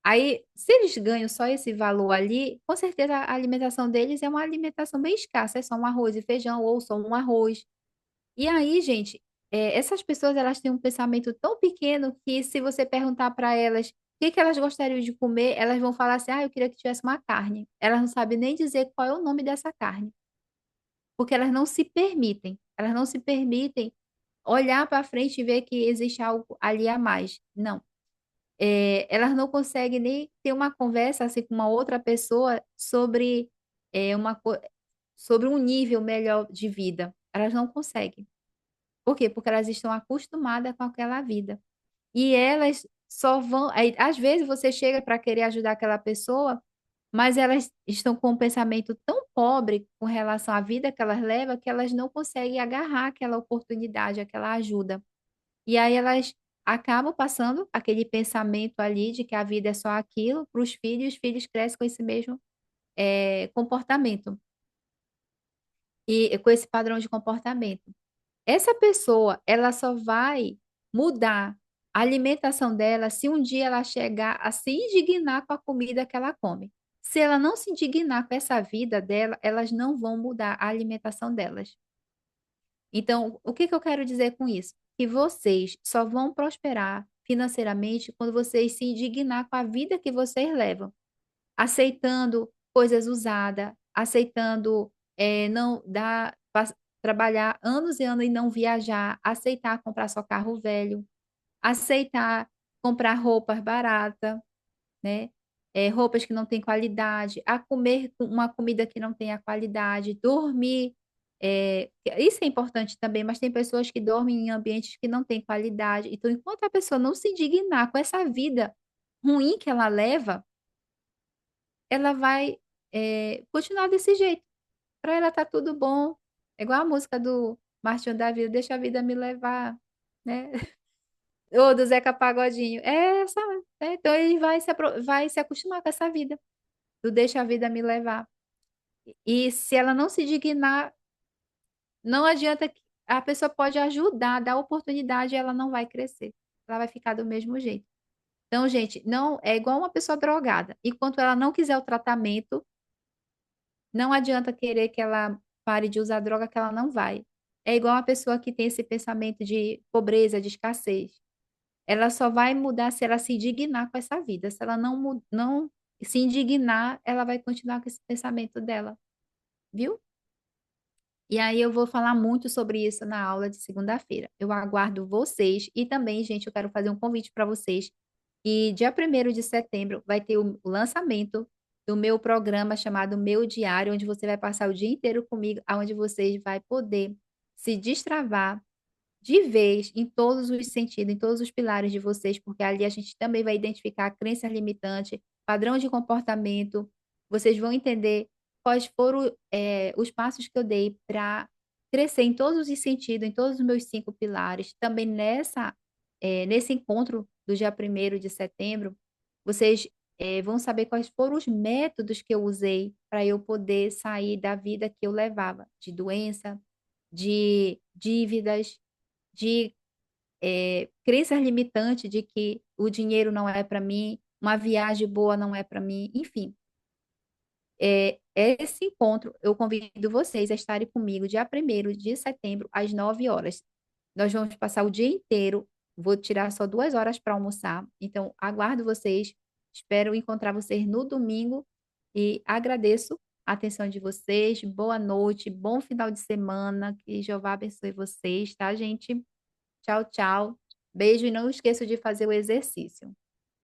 Aí, se eles ganham só esse valor ali, com certeza a alimentação deles é uma alimentação bem escassa, é só um arroz e feijão ou só um arroz. E aí, gente, essas pessoas elas têm um pensamento tão pequeno que se você perguntar para elas o que que elas gostariam de comer, elas vão falar assim: ah, eu queria que tivesse uma carne. Elas não sabem nem dizer qual é o nome dessa carne, porque elas não se permitem olhar para frente e ver que existe algo ali a mais. Não. Elas não conseguem nem ter uma conversa assim com uma outra pessoa sobre é, uma, co- sobre um nível melhor de vida. Elas não conseguem. Por quê? Porque elas estão acostumadas com aquela vida. E elas só vão. Aí, às vezes você chega para querer ajudar aquela pessoa, mas elas estão com um pensamento tão pobre com relação à vida que elas levam que elas não conseguem agarrar aquela oportunidade, aquela ajuda. E aí elas acabam passando aquele pensamento ali de que a vida é só aquilo para os filhos, e os filhos crescem com esse mesmo comportamento e com esse padrão de comportamento. Essa pessoa, ela só vai mudar a alimentação dela se um dia ela chegar a se indignar com a comida que ela come. Se ela não se indignar com essa vida dela, elas não vão mudar a alimentação delas. Então, o que que eu quero dizer com isso? Que vocês só vão prosperar financeiramente quando vocês se indignar com a vida que vocês levam, aceitando coisas usadas, aceitando não dar, trabalhar anos e anos e não viajar, aceitar comprar só carro velho, aceitar comprar roupas baratas, né? Roupas que não têm qualidade, a comer uma comida que não tenha qualidade, dormir. Isso é importante também, mas tem pessoas que dormem em ambientes que não têm qualidade. Então, enquanto a pessoa não se indignar com essa vida ruim que ela leva, ela vai continuar desse jeito. Para ela tá tudo bom. É igual a música do Martinho da Vila, deixa a vida me levar, né? Ou do Zeca Pagodinho. Então ele vai se acostumar com essa vida, do deixa a vida me levar. E se ela não se dignar, não adianta que a pessoa pode ajudar, dar oportunidade, ela não vai crescer. Ela vai ficar do mesmo jeito. Então, gente, não é igual uma pessoa drogada. Enquanto ela não quiser o tratamento, não adianta querer que ela pare de usar droga, que ela não vai. É igual uma pessoa que tem esse pensamento de pobreza, de escassez. Ela só vai mudar se ela se indignar com essa vida. Se ela não se indignar, ela vai continuar com esse pensamento dela, viu? E aí eu vou falar muito sobre isso na aula de segunda-feira. Eu aguardo vocês e também, gente, eu quero fazer um convite para vocês. E dia 1º de setembro vai ter o lançamento do meu programa chamado Meu Diário, onde você vai passar o dia inteiro comigo, onde você vai poder se destravar de vez em todos os sentidos, em todos os pilares de vocês, porque ali a gente também vai identificar crenças limitantes, padrão de comportamento. Vocês vão entender quais foram os passos que eu dei para crescer em todos os sentidos, em todos os meus 5 pilares. Também nesse encontro do dia 1º de setembro, vocês vão saber quais foram os métodos que eu usei para eu poder sair da vida que eu levava, de doença, de dívidas, de crenças limitantes de que o dinheiro não é para mim, uma viagem boa não é para mim, enfim. Esse encontro, eu convido vocês a estarem comigo dia 1º de setembro, às 9 horas. Nós vamos passar o dia inteiro, vou tirar só 2 horas para almoçar, então aguardo vocês, espero encontrar vocês no domingo e agradeço a atenção de vocês, boa noite, bom final de semana, que Jeová abençoe vocês, tá, gente? Tchau, tchau. Beijo e não esqueça de fazer o exercício.